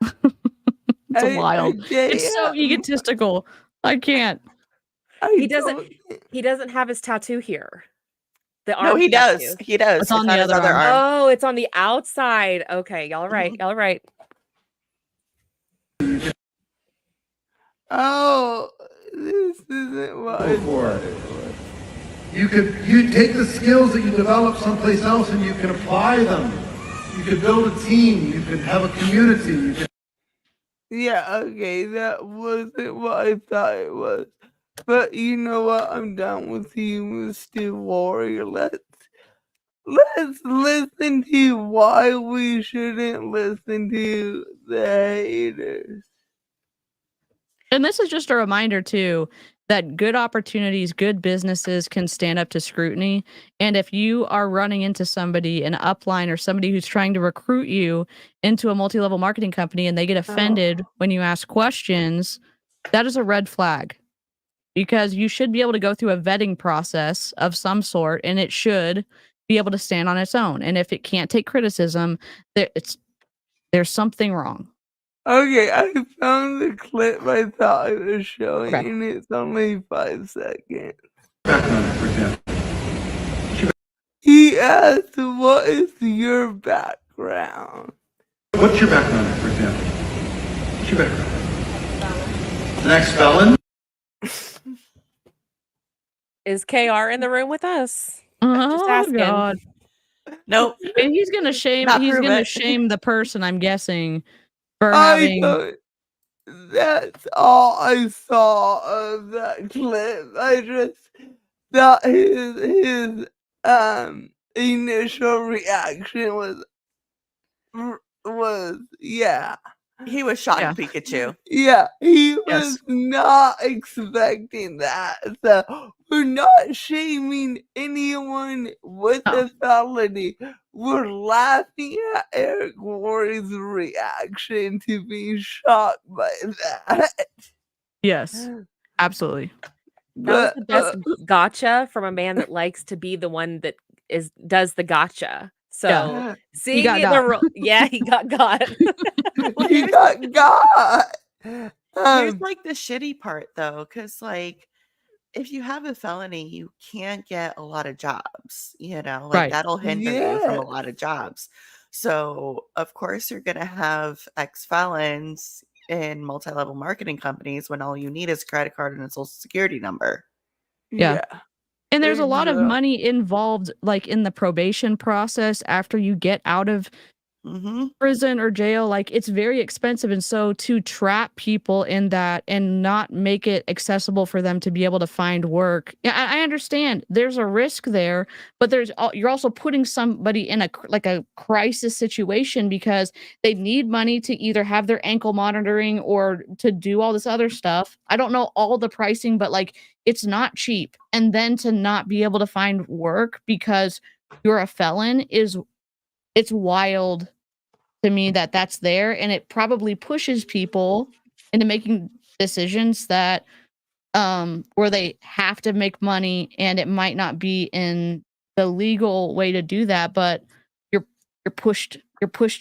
It's wild. It's so yeah, egotistical. I can't. He doesn't have his tattoo here. The arm No, he tattoo. does. He does. It's on the his other arm. Oh, it's on the outside. Okay, y'all right. Y'all right. Oh, this isn't what I thought it was. You take the skills that you develop someplace else and you can apply them. You can build a team. You can have a community. Yeah, okay, that wasn't what I thought it was. But you know what? I'm down with you, Mr. Warrior. Let's listen to why we shouldn't listen to the haters. And this is just a reminder too that good opportunities, good businesses can stand up to scrutiny. And if you are running into somebody, an upline or somebody who's trying to recruit you into a multi-level marketing company and they get offended when you ask questions, that is a red flag. Because you should be able to go through a vetting process of some sort, and it should be able to stand on its own. And if it can't take criticism, there's something wrong. Okay, I found the clip I thought I was showing, and it's only 5 seconds. background, for example? He asked, what is your background? What's your background, for example? What's your background? An ex-felon? Is KR in the room with us? Just Oh asking. God! Nope. And he's gonna shame. Not He's prove gonna it. shame the person. I'm guessing for I having. don't. That's all I saw of that clip. I just thought his initial reaction was yeah. He was shocked, Yeah. Pikachu. Yeah, he Yes. was not expecting that. So we're not shaming anyone with No. a felony. We're laughing at Eric Worre's reaction to being shocked by that. Yes. Absolutely. That was But the best gotcha from a man that likes to be the one that does the gotcha. So seeing got the got. yeah, he got. Well, he got. Here's like the shitty part though, because like if you have a felony, you can't get a lot of jobs, like Right. that'll hinder you from a Yes. lot of jobs. So of course you're gonna have ex-felons in multi-level marketing companies when all you need is a credit card and a social security number. Yeah. And there's a lot of Exact- money involved, like in the probation process after you get out of Mm-hmm. prison or jail. Like it's very expensive, and so to trap people in that and not make it accessible for them to be able to find work, yeah, I understand there's a risk there, but you're also putting somebody in a crisis situation because they need money to either have their ankle monitoring or to do all this other stuff. I don't know all the pricing, but like it's not cheap, and then to not be able to find work because you're a felon it's wild to me that that's there, and it probably pushes people into making decisions that where they have to make money, and it might not be in the legal way to do that, but you're pushed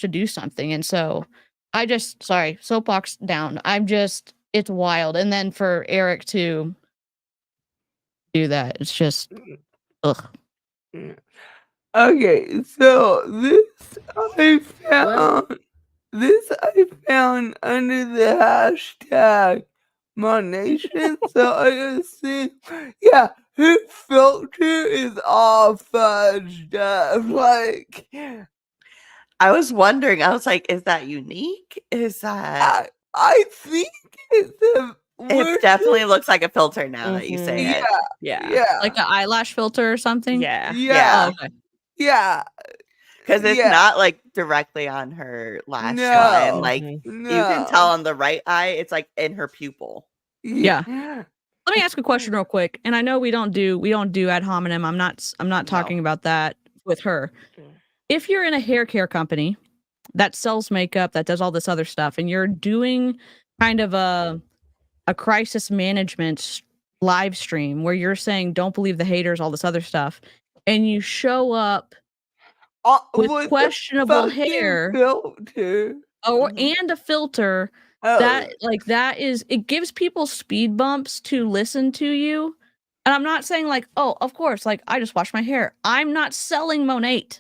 to do something. And so I just sorry, soapbox down. It's wild. And then for Eric to do that, it's just ugh. Okay, so I found under the hashtag MyNation, so I assume, yeah, her filter is all fudged up, like, I was wondering, I was like, is that unique? Is that I think it's it definitely looks like a filter now that you say it. Yeah. Like an eyelash filter or something. Yeah. Oh, okay. Yeah. Because it's Yeah. not like directly on her lash No. line. Like Mhm. you can tell on the right eye, it's like in her pupil. Yeah. Let me ask a question real quick. And I know we don't do ad hominem. I'm not talking about that with her. If you're in a hair care company that sells makeup, that does all this other stuff, and you're doing kind of a crisis management live stream where you're saying don't believe the haters, all this other stuff, and you show up with the questionable fucking hair filter. and a filter, that is, it gives people speed bumps to listen to you. And I'm not saying like, oh, of course, like I just washed my hair. I'm not selling Monate.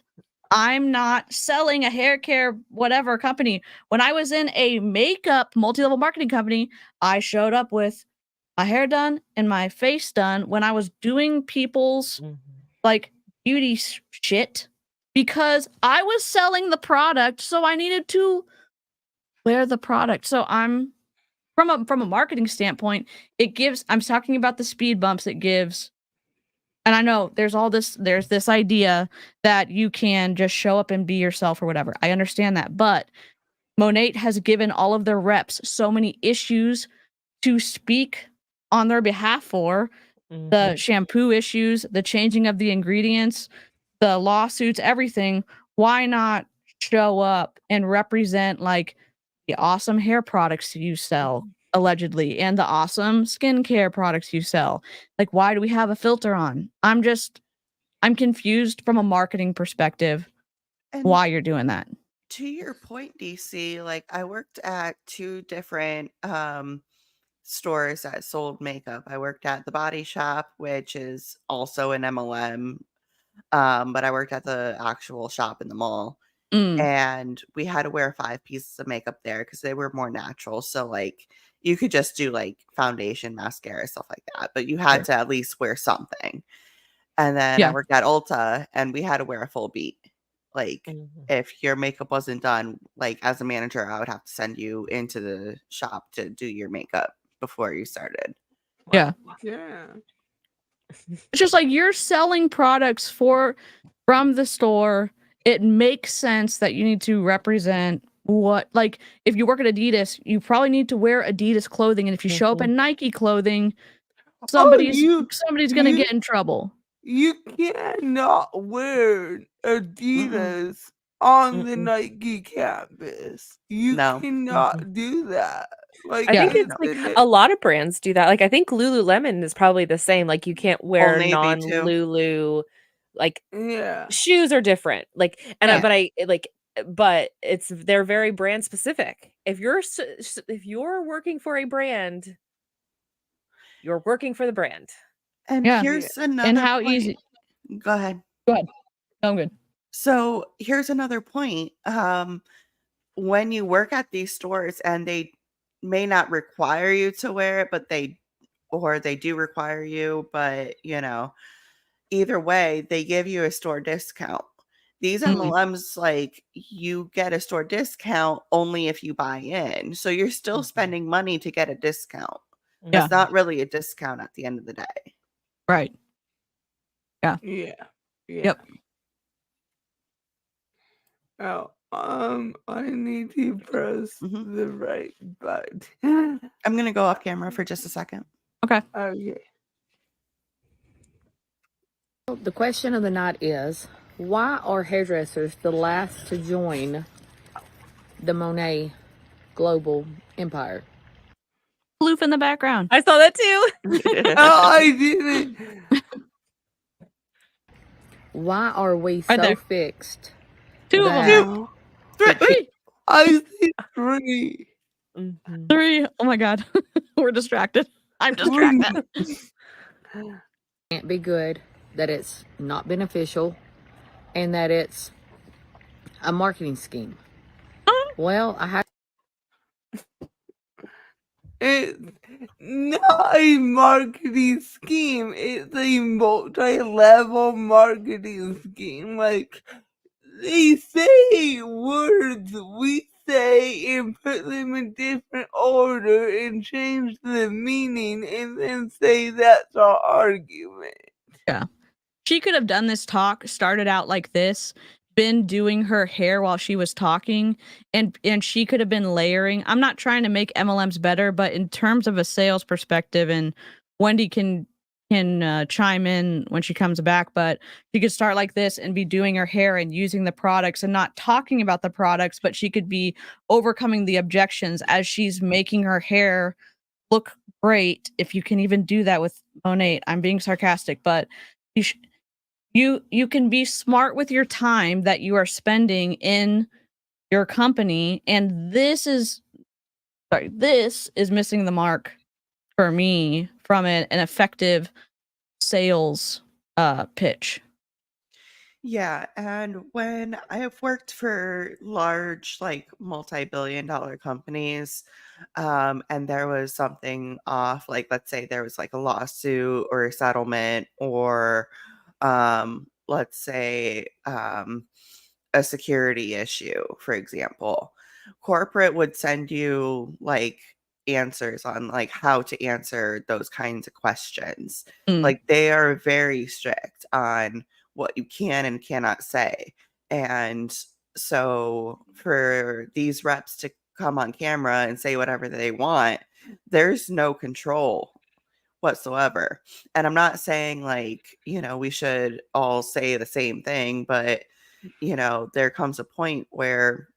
I'm not selling a hair care whatever company. When I was in a makeup multi-level marketing company, I showed up with my hair done and my face done when I was doing people's like beauty shit because I was selling the product, so I needed to wear the product. So I'm from a marketing standpoint, I'm talking about the speed bumps it gives. And I know there's this idea that you can just show up and be yourself or whatever. I understand that. But Monate has given all of their reps so many issues to speak on their behalf for the shampoo issues, the changing of the ingredients, the lawsuits, everything. Why not show up and represent like the awesome hair products you sell allegedly and the awesome skincare products you sell? Like, why do we have a filter on? I'm confused from a marketing perspective And why you're doing that. to your point, DC, like I worked at two different stores that sold makeup. I worked at the Body Shop, which is also an MLM, but I worked at the actual shop in the mall. Mm, And we had to wear 5 pieces of makeup there because they were more natural. So, like, you could just do, like, foundation, mascara, stuff like that, but you had sure. to at least wear something. And then I Yeah. worked at Ulta, and we had to wear a full beat. Like, Mhm. if your makeup wasn't done, like, as a manager, I would have to send you into the shop to do your makeup before you started. Yeah. Yeah. It's just like you're selling products from the store. It makes sense that you need to represent what, like, if you work at Adidas, you probably need to wear Adidas clothing, and if you show up in Nike clothing, Oh, somebody's you gonna you get in trouble. you cannot wear Mm-mm. Adidas on the Mm-mm. Nike campus. You No. cannot do that. Like I think Yeah. it's like a lot of brands do that. Like I think Lululemon is probably the same. Like you can't wear Old Navy, too. non-Lulu, like yeah. shoes are different. Like and Yeah. but they're very brand specific. If you're working for a brand, you're working for the brand. And Yeah. here's And another how point. easy. Go ahead. Go ahead. No, I'm good. So, here's another point. When you work at these stores and they may not require you to wear it, but they do require you, but, either way, they give you a store discount. These Mm, MLMs, like, you get a store discount only if you buy in. So you're still Mhm. spending money to get a discount. Yeah. That's not really a discount at the end of the day. Right. Yeah. Yeah. Yeah. Yep. Oh, I need to press Mhm. the right button. I'm gonna go off camera for just a second. Okay. Okay. The question of the night is, why are hairdressers the last to join the Monet global empire? Floof in the background. I saw that too. Oh, I did it. Why are we Right so there. fixed 2 of them. that Now, Three. I see 3. Mhm. 3. Oh my God. We're distracted. I'm distracted. can't be good, that it's not beneficial, and that it's a marketing scheme? Well, I have It's not a marketing scheme. It's a multi-level marketing scheme. Like, they say words we say and put them in different order and change the meaning and then say that's our argument. Yeah. She could have done this talk, started out like this, been doing her hair while she was talking, and she could have been layering. I'm not trying to make MLMs better, but in terms of a sales perspective, and Wendy can chime in when she comes back, but she could start like this and be doing her hair and using the products and not talking about the products, but she could be overcoming the objections as she's making her hair look great. If you can even do that with Monet, I'm being sarcastic, but you can be smart with your time that you are spending in your company, and this is missing the mark for me from an effective sales pitch. Yeah, and when I have worked for large, like, multi-billion-dollar companies, and there was something off, like, let's say there was, like, a lawsuit or a settlement or, let's say, a security issue, for example, corporate would send you, like, answers on, like, how to answer those kinds of questions. Mm, Like, they are very strict on what you can and cannot say. And so for these reps to come on camera and say whatever they want, there's no control whatsoever. And I'm not saying, like, we should all say the same thing, but there comes a point where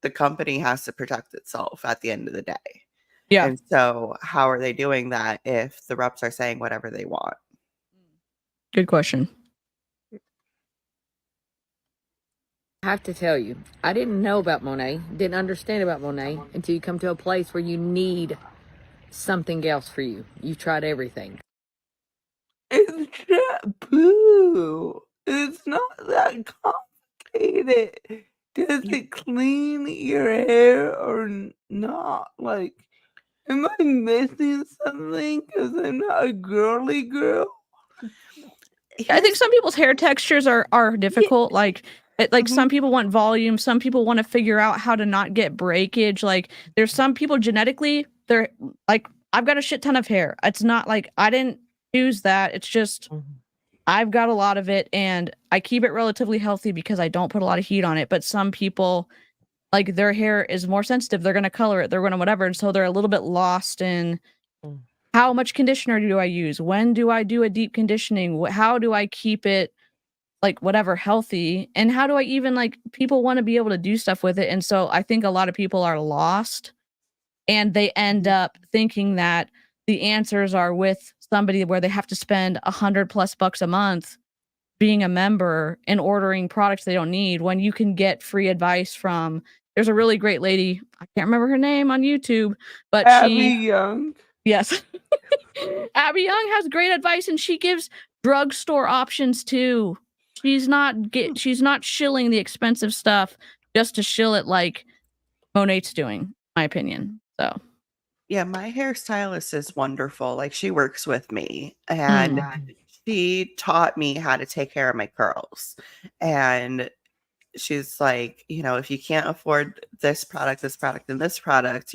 the company has to protect itself at the end of the day. yeah. And so how are they doing that if the reps are saying whatever they want? Good question. to tell you, I didn't know about Monet, didn't understand about Monet until you come to a place where you need something else for you. You've tried everything. It's shampoo. It's not that complicated. Does it clean your hair or not? Like, am I missing something? Because I'm not a girly girl. I think some people's hair textures are difficult. Like some people want volume, some people want to figure out how to not get breakage. Like there's some people genetically, they're like, I've got a shit ton of hair. It's not like I didn't choose that. It's just I've got a lot of it and I keep it relatively healthy because I don't put a lot of heat on it. But some people, like their hair is more sensitive. They're gonna color it, they're gonna whatever. And so they're a little bit lost in how much conditioner do I use? When do I do a deep conditioning? How do I keep it like whatever healthy? And how do I even like people want to be able to do stuff with it? And so I think a lot of people are lost and they end up thinking that the answers are with somebody where they have to spend $100+ a month being a member and ordering products they don't need when you can get free advice from there's a really great lady, I can't remember her name on YouTube, but Abby Young. yes. Abby Young has great advice and she gives drugstore options too. She's not shilling the expensive stuff just to shill it like Monat's doing, my opinion. So Yeah, my hairstylist is wonderful. Like she works with me and she taught me how to take care of my curls. And she's like, if you can't afford this product, and this product,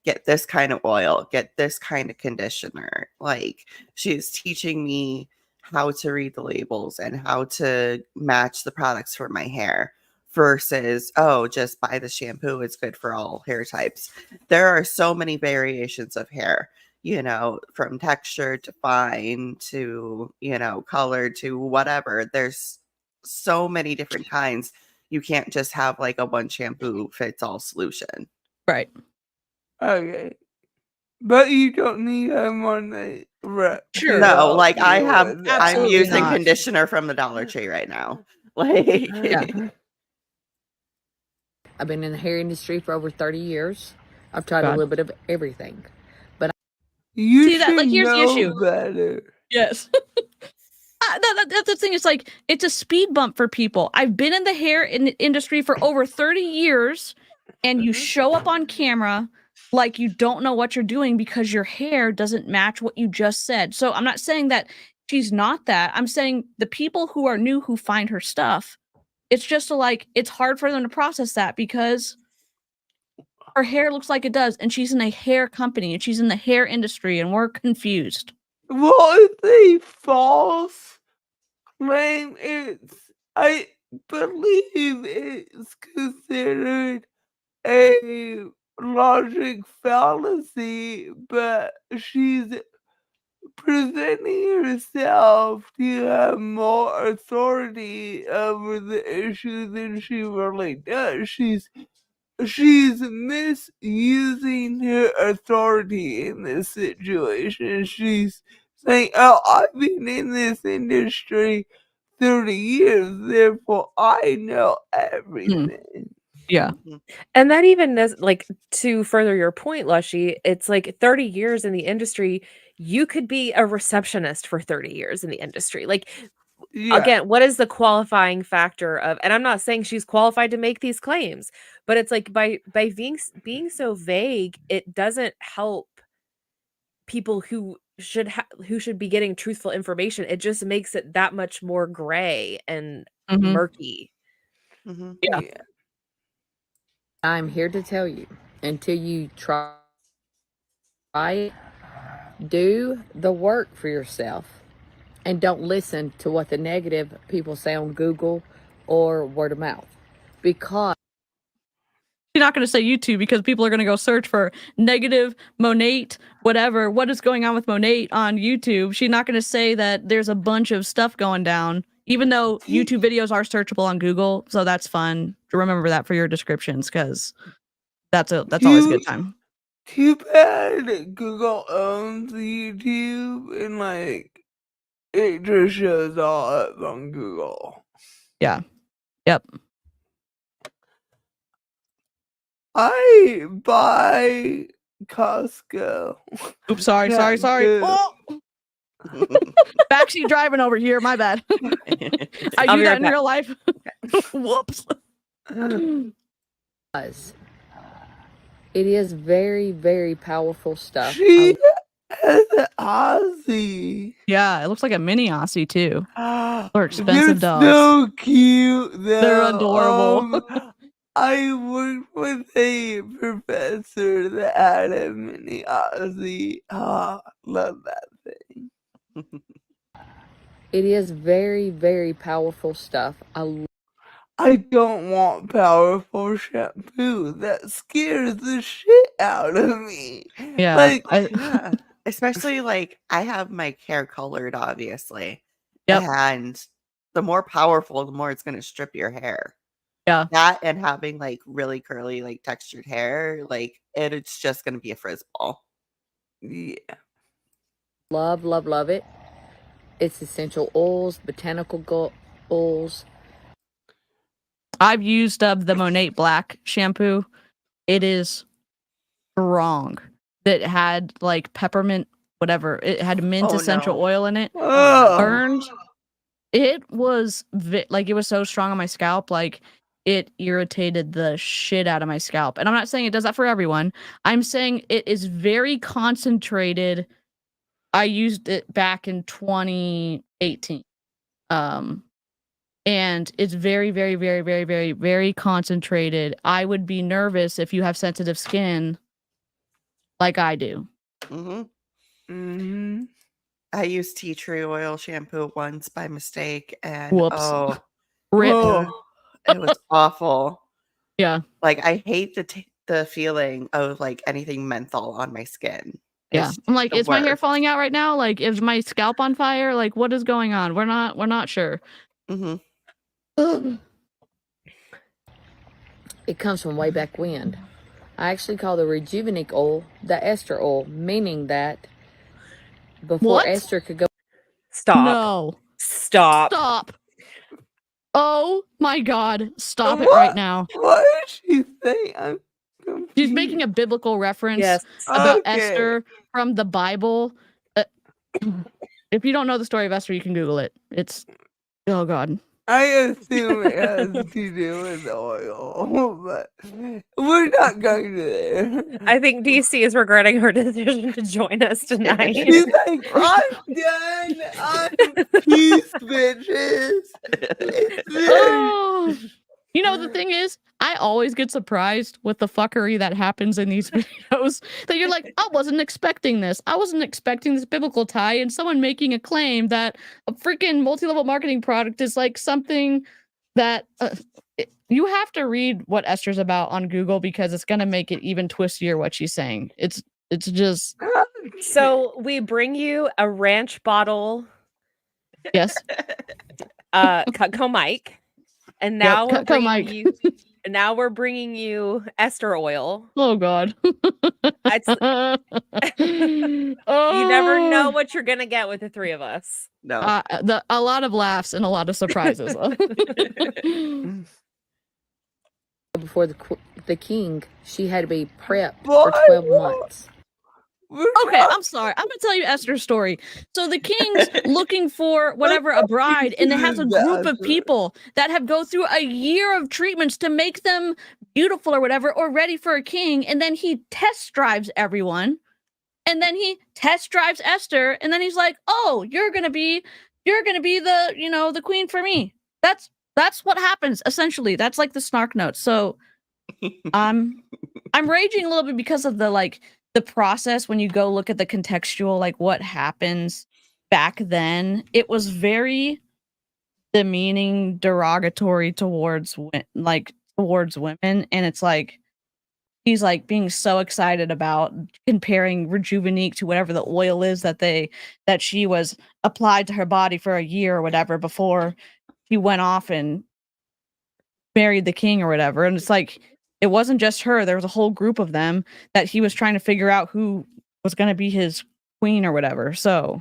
get this kind of oil, get this kind of conditioner. Like she's teaching me how to read the labels and how to match the products for my hair versus, oh, just buy the shampoo. It's good for all hair types. There are so many variations of hair, from texture to fine to, color to whatever. There's so many different kinds. You can't just have like a one shampoo fits all solution. right. Okay. But you don't need one Sure. No, like I'm Absolutely using not. conditioner from the Dollar Tree right now. Like I've been in the hair industry for over 30 years. I've tried a God. little bit of everything. You See that, like, should here's the know issue. better. Yes. That's the thing. It's like it's a speed bump for people. I've been in the hair industry for over 30 years, and you show up on camera like you don't know what you're doing because your hair doesn't match what you just said. So I'm not saying that she's not that. I'm saying the people who are new who find her stuff, it's just it's hard for them to process that because her hair looks like it does, and she's in a hair company and she's in the hair industry, and we're confused. Well, it's a false claim. I believe it's considered a logic fallacy, but she's presenting herself to have more authority over the issue than she really does. She's misusing her authority in this situation. She's saying, oh, I've been in this industry 30 years, therefore I know everything. Yeah. And that even does, like, to further your point, Lushy, it's like 30 years in the industry. You could be a receptionist for 30 years in the industry. Like, Yeah. again, what is the qualifying factor of, and I'm not saying she's qualified to make these claims, but it's like by being so vague, it doesn't help people who should be getting truthful information. It just makes it that much more gray and murky. Yeah. I'm here to tell you, until you try it, do the work for yourself and don't listen to what the negative people say on Google or word of mouth. Because She's not going to say YouTube because people are going to go search for negative Monat, whatever. What is going on with Monat on YouTube? She's not going to say that there's a bunch of stuff going down, even though YouTube videos are searchable on Google. So that's fun to remember that for your descriptions because that's always a good time. Too bad Google owns YouTube and like it just shows all up on Google. Yeah. Yep. I buy Costco. Oops, sorry. Shampoo. Oh, backseat driving over here. My bad. I I'll do be that right in back. real life. Whoops. It is very, very powerful stuff. She has an Aussie. Yeah, it looks like a mini Aussie too. They're They're expensive dogs. so cute, though. They're adorable. I worked with a professor that had a mini Aussie. Oh, love that thing. It is very, very powerful stuff. I don't want powerful shampoo. That scares the shit out of me. Yeah, Like, Yeah. Especially like I have my hair colored, obviously. Yep. And the more powerful, the more it's going to strip your hair. Yeah. That and having like really curly, like textured hair, like it's just going to be a frizz ball. yeah. love, love, love it. It's essential oils, botanical oils. I've used the Monate Black shampoo. It is strong. That had like peppermint, whatever. It had mint Oh, essential no. oil in it. Oh, Burned. It was like it was so strong on my scalp, like it irritated the shit out of my scalp. And I'm not saying it does that for everyone. I'm saying it is very concentrated. I used it back in 2018. And it's very, very, very, very, very, very concentrated. I would be nervous if you have sensitive skin like I do. hmm mhm. I used tea tree oil shampoo once by mistake, and Whoops. it Rip. Oh, was awful. Yeah. Like I hate the feeling of like anything menthol on my skin. Yeah. It's I'm like, the is my hair worst. falling out right now? Like, is my scalp on fire? Like, what is going on? We're not sure. hmm It comes from way back when. I actually call the Rejuvenate oil the ester oil, meaning that before What? ester could go. Stop. No. Stop. Stop. Oh my God. Stop it right now. What did she say? I'm confused. She's making a biblical reference Yes. about Okay. Esther from the Bible. If you don't know the story of Esther, you can Google it. It's, oh God. I assume it has to do with oil, but we're not going to there. I think DC is regretting her decision to join us tonight. She's like, I'm done. I'm peace, bitches. Oh. You know, the thing is, I always get surprised with the fuckery that happens in these videos. That you're like, I wasn't expecting this. I wasn't expecting this biblical tie and someone making a claim that a freaking multi-level marketing product is like something that you have to read what Esther's about on Google because it's gonna make it even twistier what she's saying. It's just So we bring you a ranch bottle, yes. Cutco Mike, and now Yep, we're Cutco bringing Mike. you. Now we're bringing you ester oil. Oh God. It's, you never know what you're gonna get with the three of us. No. A lot of laughs and a lot of surprises. Before the king, she had to be prepped for 12 months. Okay, I'm sorry. I'm gonna tell you Esther's story. So the king's looking for whatever a bride, and it has a group of people that have go through a year of treatments to make them beautiful or whatever, or ready for a king. And then he test drives everyone, and then he test drives Esther, and then he's like, "Oh, you're gonna be the the queen for me." That's what happens essentially. That's like the snark note. So I'm raging a little bit because of the process when you go look at the contextual, like what happens back then. It was very demeaning, derogatory towards women, and it's like he's like being so excited about comparing Rejuvenique to whatever the oil is that she was applied to her body for a year or whatever before he went off and married the king or whatever. And it's like it wasn't just her. There was a whole group of them that he was trying to figure out who was going to be his queen or whatever. So,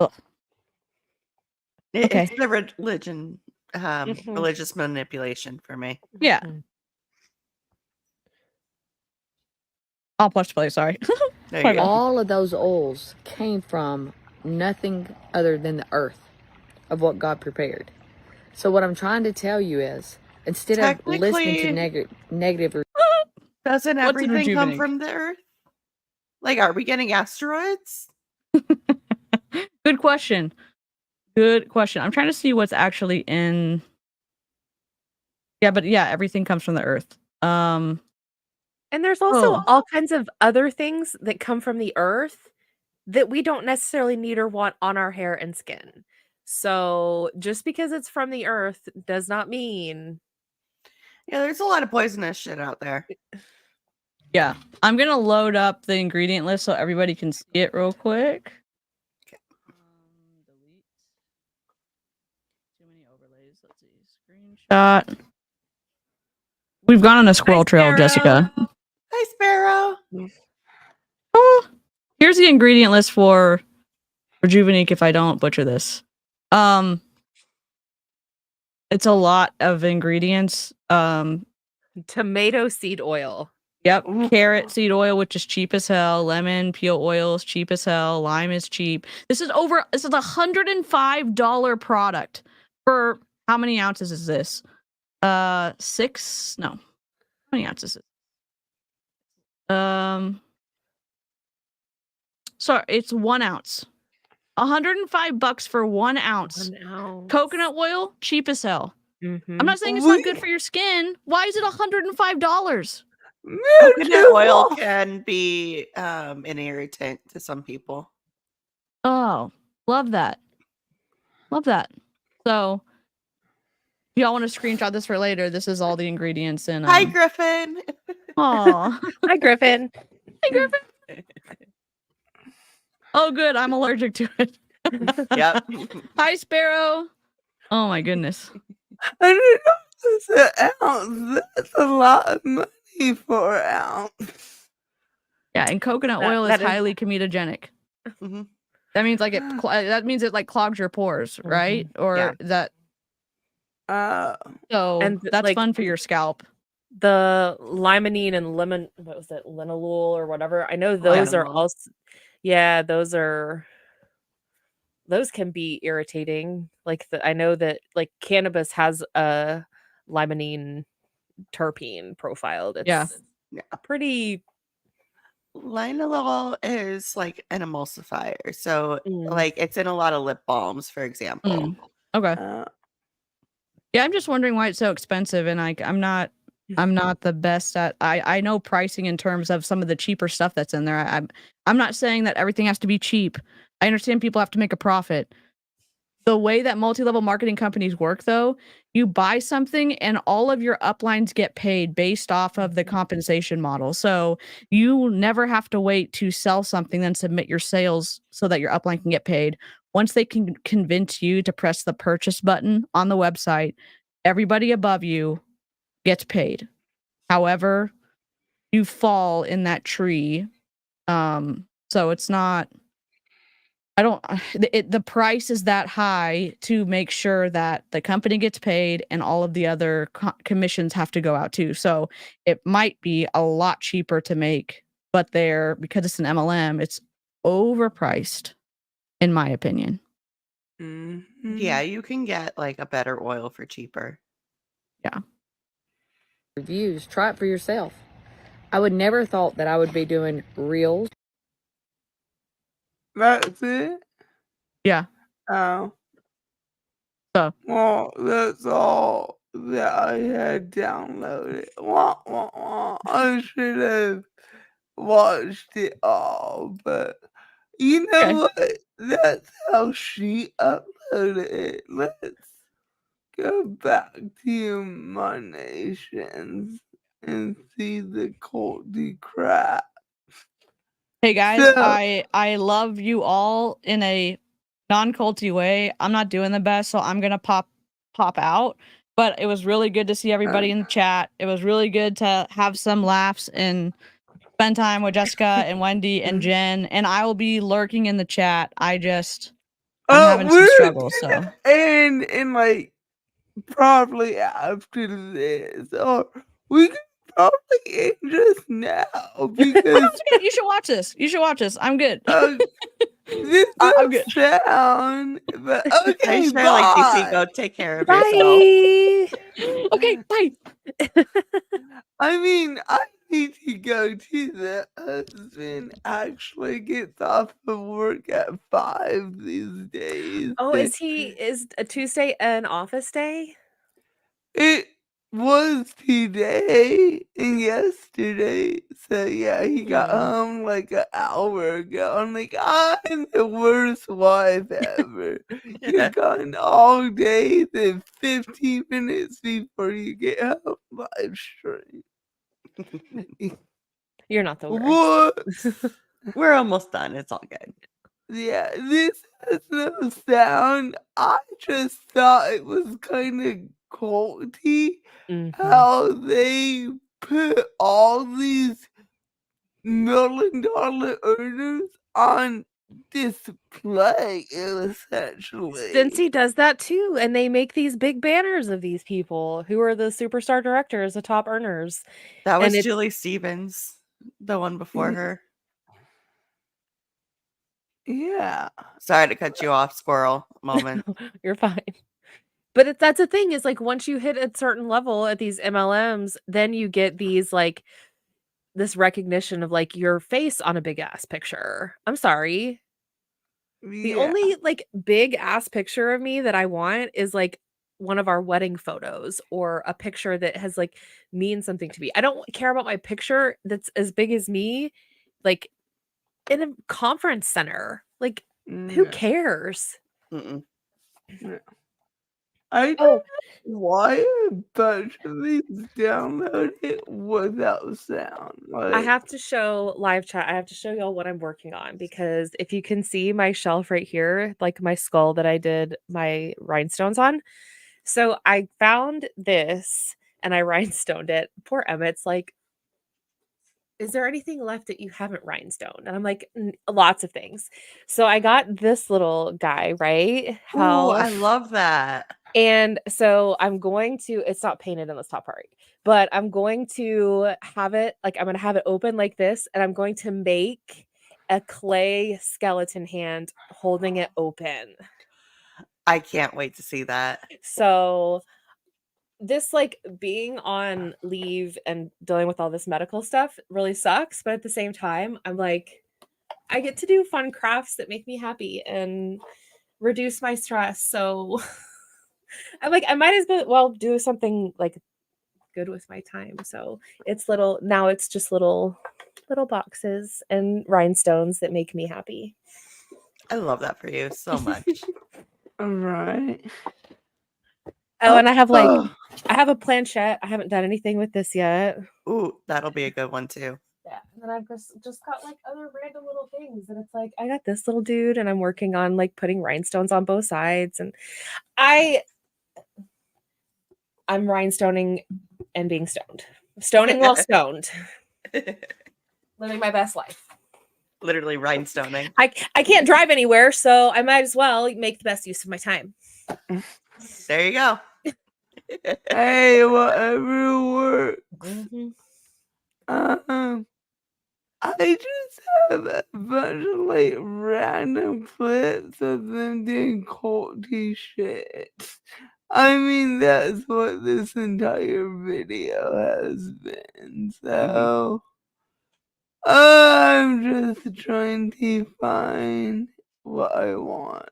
okay. It's the religion, religious manipulation for me. Yeah. I'll play. Sorry. There My you bad. go. All of those oils came from nothing other than the earth of what God prepared. So what I'm trying to tell you is, instead of listening to Technically, negative doesn't What's in everything come Rejuvenate? from the earth? Like, are we getting asteroids? Good question. Good question. I'm trying to see what's actually in. Yeah, but yeah, everything comes from the earth. And there's also all kinds of other things that come from the earth that we don't necessarily need or want on our hair and skin. So just because it's from the earth does not mean. Yeah, there's a lot of poisonous shit out there. Yeah, I'm gonna load up the ingredient list so everybody can see it real quick. Okay. Delete. Too many overlays. Let's see. Screenshot. We've gone on a squirrel trail, Sparrow. Jessica. Hi, Sparrow. Oh, here's the ingredient list for Rejuvenate. If I don't butcher this, it's a lot of ingredients. Tomato seed oil. Yep, carrot seed oil, which is cheap as hell. Lemon peel oil is cheap as hell. Lime is cheap. This is $105 product for how many ounces is this? 6? No. How many ounces is it? Sorry, it's 1 ounce. $105 for 1 ounce. 1 ounce. Coconut oil, cheap as hell. Mhm. I'm not saying it's not good for your skin. Why is it $105? Coconut oil can be an irritant to some people. Oh, love that. Love that. So, if y'all want to screenshot this for later, this is all the ingredients in. Hi, Griffin. Aw. Hi, Griffin. Hi, Griffin. Oh, good. I'm allergic to it. Yep. Hi, Sparrow. Oh, my goodness. I didn't know it's an ounce. That's a lot of money for an ounce. Yeah, and coconut oil is highly comedogenic. Mm-hmm. That means like that means it like clogs your pores, right? Or that. So And that's like fun for your scalp. the limonene and lemon, what was it, linalool or whatever? I know those are Linalool. also, those can be irritating. Like I know that like cannabis has a limonene terpene profile. That's pretty. Linalool is like an emulsifier, so like it's in a lot of lip balms, for example. Okay. Yeah, I'm just wondering why it's so expensive, and I'm not the best at. I know pricing in terms of some of the cheaper stuff that's in there. I'm not saying that everything has to be cheap. I understand people have to make a profit. The way that multi-level marketing companies work, though, you buy something and all of your uplines get paid based off of the compensation model. So you never have to wait to sell something, then submit your sales so that your upline can get paid. Once they can convince you to press the purchase button on the website, everybody above you gets paid. However, you fall in that tree. So it's not. The price is that high to make sure that the company gets paid and all of the other commissions have to go out too. So it might be a lot cheaper to make, but because it's an MLM, it's overpriced, in my opinion. Yeah, you can get like a better oil for cheaper. Yeah. reviews. Try it for yourself. I would never thought that I would be doing reels. That's it? Yeah. Oh. So. Well, that's all that I had downloaded. Wah, wah, wah. I should have watched it all, but you know what? That's how she uploaded it. Let's go back to my nations and see the culty crap. Hey guys, I love you all in a non-culty way. I'm not doing the best, so I'm gonna pop out. But it was really good to see everybody in the chat. It was really good to have some laughs and spend time with Jessica and Wendy and Jen. And I will be lurking in the chat. I'm having some struggles. So and like probably after this, or we can probably in just now because It's good. You should watch this. You should watch this. I'm good. this I'm will good. sound, but Are okay, you sure? Like, DC, bye. go take care of yourself. Bye. Okay, bye. I mean, I need to go to the husband actually gets off of work at 5 these days. Oh, is a Tuesday an office day? It was today and yesterday. So yeah, he got home like an hour ago. I'm like, I'm the worst wife ever. You're gone all day, then 15 minutes before you get home live stream. You're not the worst. What? We're almost done. It's all good. Yeah, this has no sound. I just thought it was kind of culty how they put all these $1 million earners on display, essentially. Cincy does that too, and they make these big banners of these people who are the superstar directors, the top earners. That And was it's- Julie Stevens, the one before her. Yeah. Sorry to cut you off, squirrel moment. You're fine. But that's the thing is like once you hit a certain level at these MLMs, then you get these like this recognition of like your face on a big ass picture. I'm sorry. The Yeah. only like big ass picture of me that I want is like one of our wedding photos or a picture that has like means something to me. I don't care about my picture that's as big as me, like in a conference center. Like, who Yeah. cares? Mm-mm. Yeah. I don't know why a bunch of these download it without sound. I Like, have to show live chat. I have to show y'all what I'm working on because if you can see my shelf right here, like my skull that I did my rhinestones on. So I found this and I rhinestoned it. Poor Emmett's like, is there anything left that you haven't rhinestoned? And I'm like, lots of things. So I got this little guy, right? Oh, I love that. And so I'm going to, it's not painted in this top part, but I'm going to have it, like I'm going to have it open like this, and I'm going to make a clay skeleton hand holding it open. I can't wait to see that. So this like being on leave and dealing with all this medical stuff really sucks, but at the same time, I'm like, I get to do fun crafts that make me happy and reduce my stress. So I'm like, I might as well do something like good with my time. So it's now it's just little boxes and rhinestones that make me happy. I love that for you so much. all right. Oh, and I have a planchette. I haven't done anything with this yet. Ooh, that'll be a good one too. Yeah, and then I've just got like other random little things, and it's like I got this little dude, and I'm working on like putting rhinestones on both sides, and I'm rhinestoning and being stoned, stoning while stoned, living my best life. Literally rhinestoning. I can't drive anywhere, so I might as well make the best use of my time. There you go. Hey, whatever works. I just have a bunch of like random clips of them doing culty shit. I mean, that's what this entire video has been. So I'm just trying to find what I want.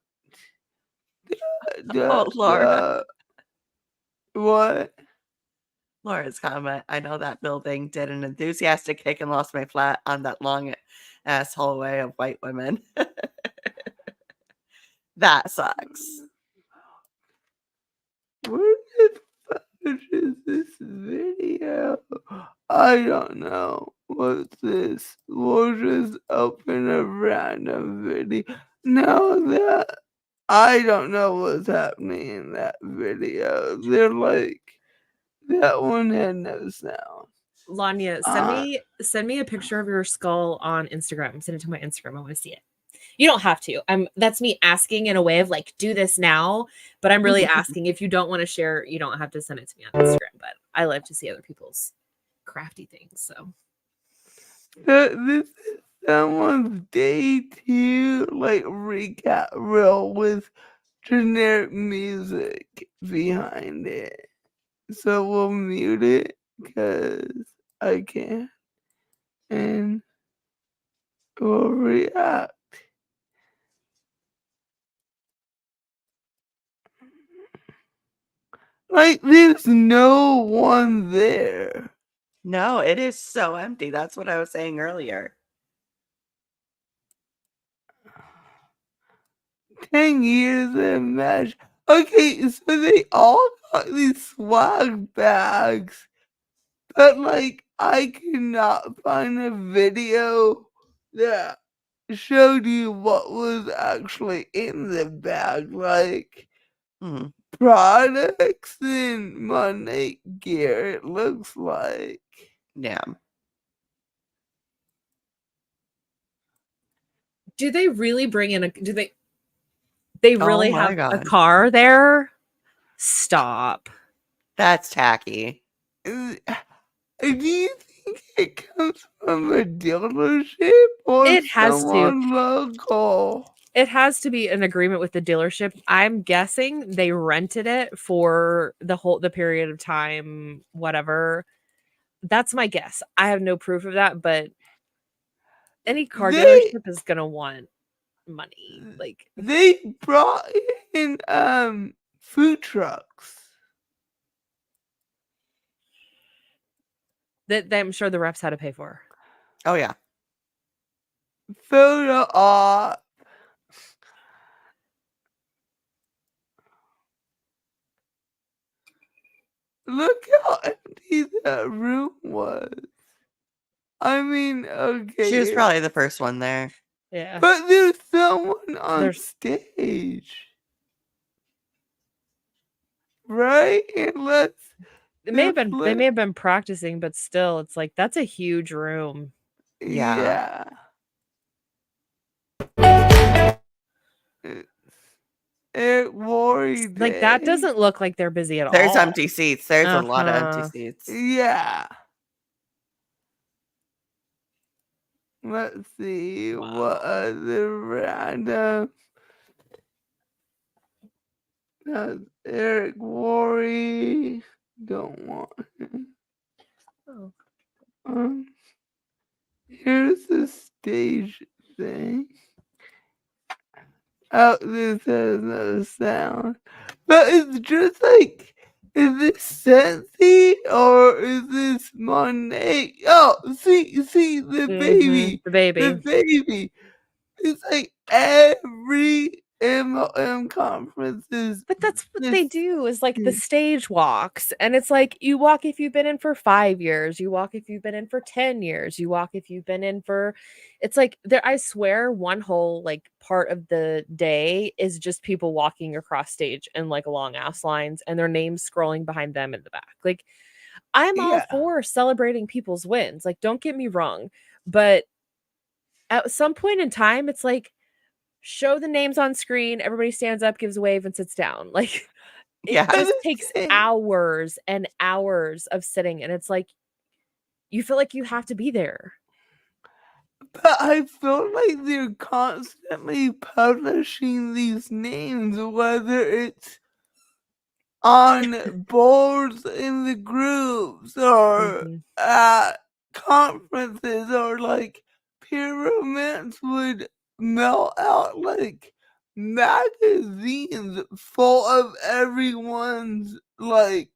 Oh, Laura. What? Laura's comment. I know that building did an enthusiastic kick and lost my flat on that long ass hallway of white women. That sucks. Where the fuck is this video? I don't know. What's this? We'll just open a random video. No, that I don't know what's happening in that video. They're like that one had no sound. Lanya, send me a picture of your skull on Instagram. Send it to my Instagram. I want to see it. You don't have to. That's me asking in a way of like, do this now. But I'm really asking if you don't want to share, you don't have to send it to me on Instagram. But I love to see other people's crafty things. So This is someone's day 2, like, recap reel with generic music behind it. So we'll mute it because I can't. And we'll react. Like, there's no one there. No, it is so empty. That's what I was saying earlier. 10 years in match. Okay, so they all got these swag bags, but like I could not find a video that showed you what was actually in the bag, like Mhm. products and money gear, it looks like. Yeah. do they really bring in they Oh really my have a God. car there? Stop. That's tacky. Do you think it comes from a dealership or It has to. someone local? It has to be an agreement with the dealership. I'm guessing they rented it for the period of time, whatever. That's my guess. I have no proof of that, but any car They dealership is gonna want money. Like they brought in food trucks. that I'm sure the reps had to pay for. Oh yeah. Photo op. Look how empty that room was. I mean, She was okay, probably the first one there. Yeah. but there's someone on There's- stage, right? Unless They may the have been practicing, but still, it's like that's a huge room. Yeah. It's Eric Worry Like that Day. doesn't look like they're busy at There's all. empty seats. There's a lot of empty Uh-huh. seats. Yeah. Let's see what Wow. other random. That's Eric Worry. Don't want him. Oh. Here's the stage thing. Oh, this has no sound. But it's just like, is this Sensi or is this Monet? Oh, see the baby. The baby. The baby. It's like every MLM conferences. But that's what they this- do is like the stage walks. And it's like you walk if you've been in for 5 years, you walk if you've been in for 10 years, you walk if you've been in for it's like there I swear one whole like part of the day is just people walking across stage in like long ass lines and their names scrolling behind them in the back. Like I'm all Yeah. for celebrating people's wins. Like don't get me wrong, but at some point in time it's like show the names on screen, everybody stands up, gives a wave, and sits down. Like it Yeah. just takes hours and hours of sitting, and it's like you feel like you have to be there. But I feel like they're constantly publishing these names, whether it's on boards in the groups or Mhm. at conferences, or like peer romance would mail out like magazines full of everyone's like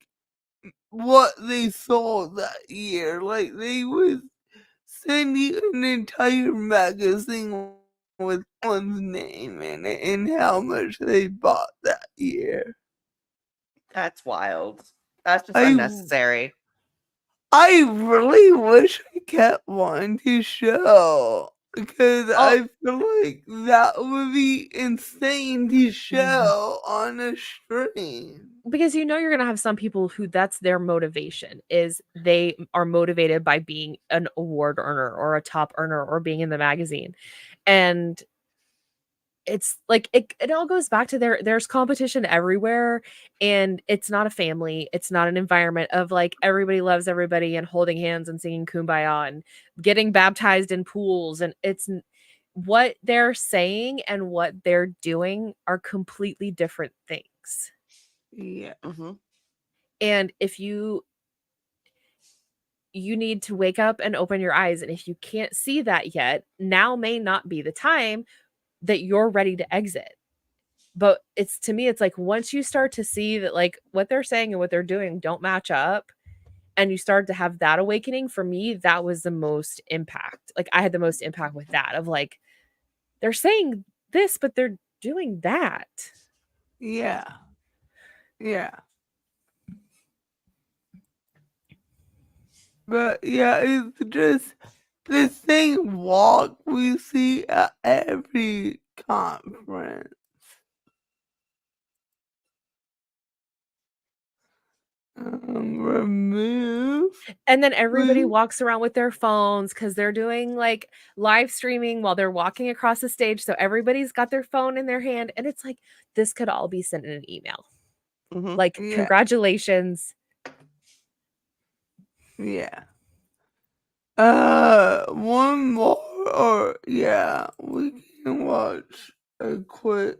what they sold that year. Like they would send you an entire magazine with one's name in it and how much they bought that year. That's wild. That's just I unnecessary. I really wish I kept one to show because I feel like that would be insane to show on a stream. Because you know you're gonna have some people who that's their motivation is they are motivated by being an award earner or a top earner or being in the magazine. And it's like it all goes back to there's competition everywhere, and it's not a family, it's not an environment of like everybody loves everybody and holding hands and singing kumbaya and getting baptized in pools, and what they're saying and what they're doing are completely different things. Yeah. And if you need to wake up and open your eyes, and if you can't see that yet, now may not be the time that you're ready to exit. But it's, to me, it's like once you start to see that like what they're saying and what they're doing don't match up, and you start to have that awakening, for me, that was the most impact. Like I had the most impact with that of like, they're saying this, but they're doing that. Yeah. Yeah. But yeah, it's just the same walk we see at every conference. Remove. And then everybody Please. walks around with their phones because they're doing like live streaming while they're walking across the stage. So everybody's got their phone in their hand. And it's like, this could all be sent in an email. Like, Yeah. congratulations. Yeah. One more, or yeah, we can watch a quick.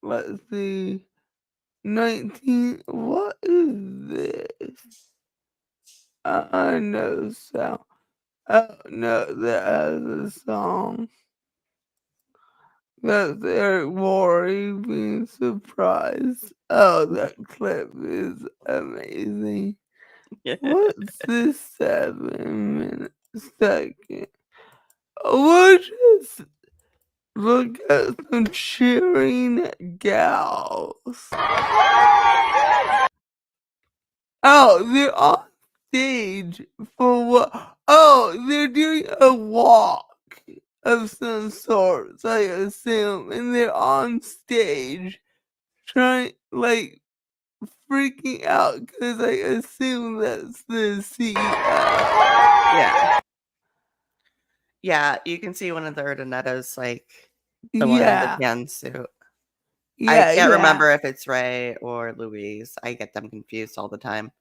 Let's see. 19. What is this? I know sound. Oh no, that has a song. That's Eric Worre being surprised. Oh, that clip is amazing. What's this 7 minute second? We'll just look at some cheering gals. Oh, they're on stage for what? Oh, they're doing a walk of some sort, I assume, and they're on stage trying, like, freaking out because I assume that's the CEO. Yeah. Yeah, you can see one of the Urdanettas, like the one in the tan suit. I can't remember if it's Ray or Louise. I get them confused all the time.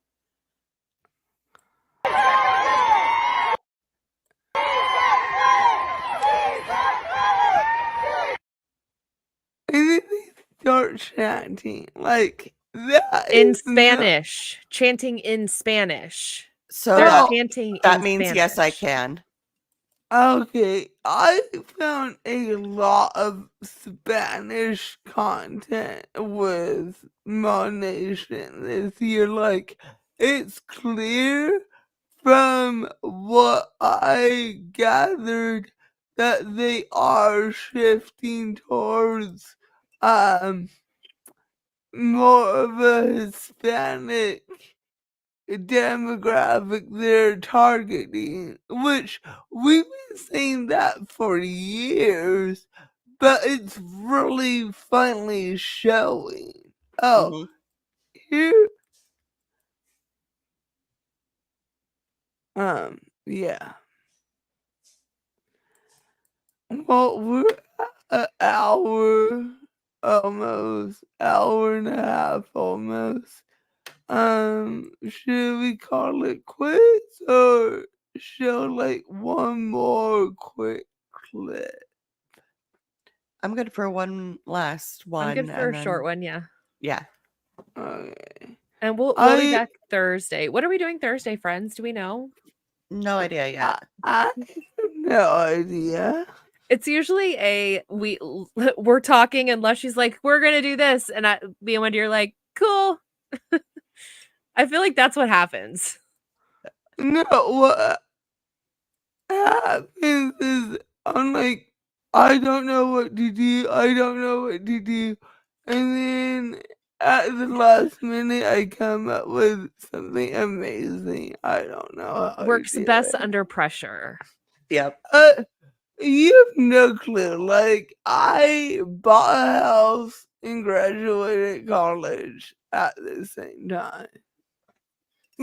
And then they start chanting like that In Spanish. Chanting in Spanish. So They're chanting that in means Spanish. yes, I can. Okay, I found a lot of Spanish content with Mo Nation this year. Like, it's clear from what I gathered that they are shifting towards more of a Hispanic demographic they're targeting, which we've been saying that for years, but it's really finally showing. Oh, here. Yeah. Well, we're at an hour, almost, hour and a half almost. Should we call it quits or show like one more quick clip? I'm good for one last one. I'm good for a short one, yeah. Yeah. Okay. And we'll be back Thursday. What are we doing Thursday, friends? Do we know? No idea yet. I have no idea. It's usually we're talking and Lushy's like, we're gonna do this, and me and Wendy are like, cool. I feel like that's what happens. No, what happens is I'm like, I don't know what to do. I don't know what to do. And then at the last minute, I come up with something amazing. I don't know how Works to do best it. under pressure. Yep. You have no clue. Like, I bought a house and graduated college at the same time.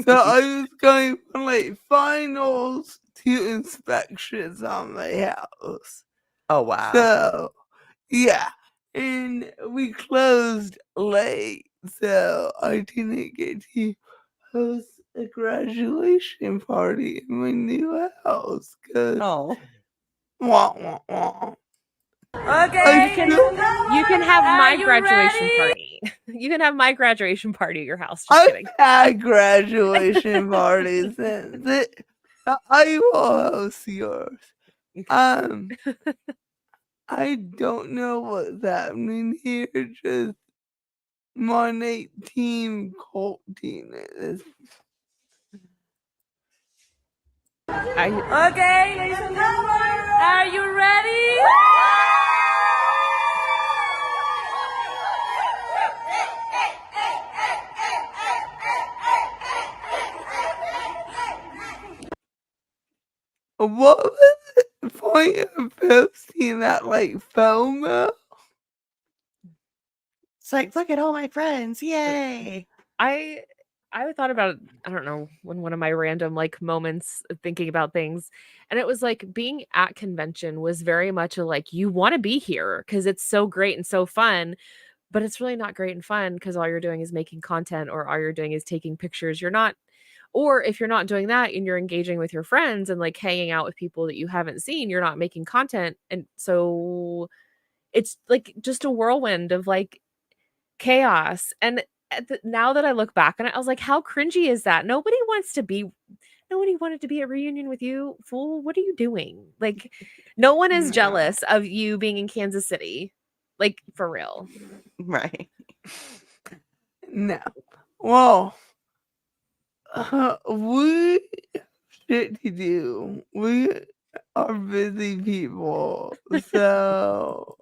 So I was going from like finals to inspections on my house. Oh wow. So Yeah, and we closed late, so I didn't get to host a graduation party in my new house. Cause Oh, wah wah wah. You can have my graduation party. You can have my graduation party at your house. Just I've kidding. had graduation parties since it. I will host yours. I don't know what's happening here. Just my 18 cult team is. Okay, ladies and gentlemen, are you ready? What was the point of posting that like FOMO? it's like, look at all my friends. Yay. I thought about it, I don't know, when one of my random like moments of thinking about things. And it was like being at convention was very much a like, you want to be here because it's so great and so fun, but it's really not great and fun because all you're doing is making content or all you're doing is taking pictures. You're not, or if you're not doing that and you're engaging with your friends and like hanging out with people that you haven't seen, you're not making content. And so it's like just a whirlwind of like chaos. And now that I look back on it, I was like, how cringy is that? Nobody wanted to be at reunion with you, fool. What are you doing? Like, no one is No. jealous of you being in Kansas City. Like, for real. Right. No. Well, we have shit to do. We are busy people. So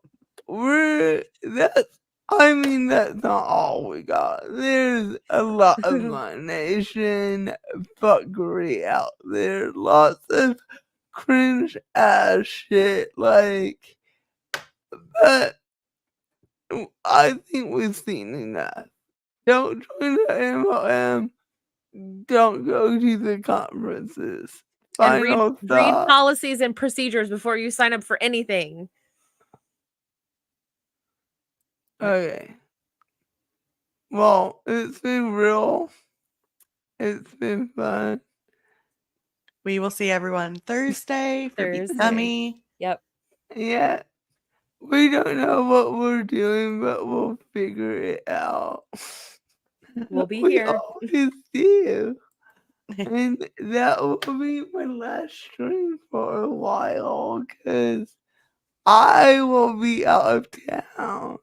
that's not all we got. There's a lot of my nation fuckery out there. Lots of cringe ass shit. Like, but I think we've seen enough. Don't join the MLM. Don't go to the conferences. And read Final read thought. policies and procedures before you sign up for anything. Okay. Well, it's been real. It's been fun. We will see everyone Thursday for Beat Thursday. Dummy. Yep. Yeah. We don't know what we're doing, but we'll figure it out. We'll be We here. always do. And that will be my last stream for a while because I will be out of town.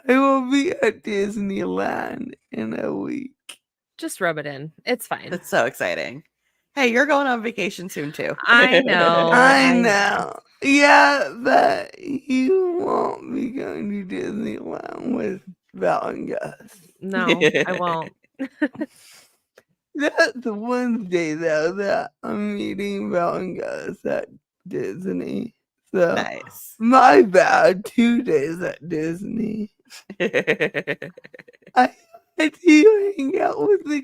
I will be at Disneyland in a week. Just rub it in. It's fine. That's so exciting. Hey, you're going on vacation soon too. I know. I know. Yeah, but you won't be going to Disneyland with Val and Gus. No, I won't. That's Wednesday though that I'm meeting Val and Gus at Disney. So Nice. my bad. 2 days at Disney. I had to hang out with the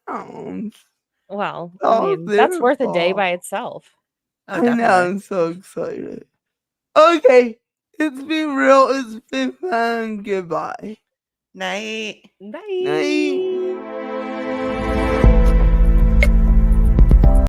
clowns. Well, I Oh, mean, that's their worth a day fault. by itself. Oh, I know, definitely. I'm so excited. Okay, it's been real. It's been fun. Goodbye. Night. Bye. Night.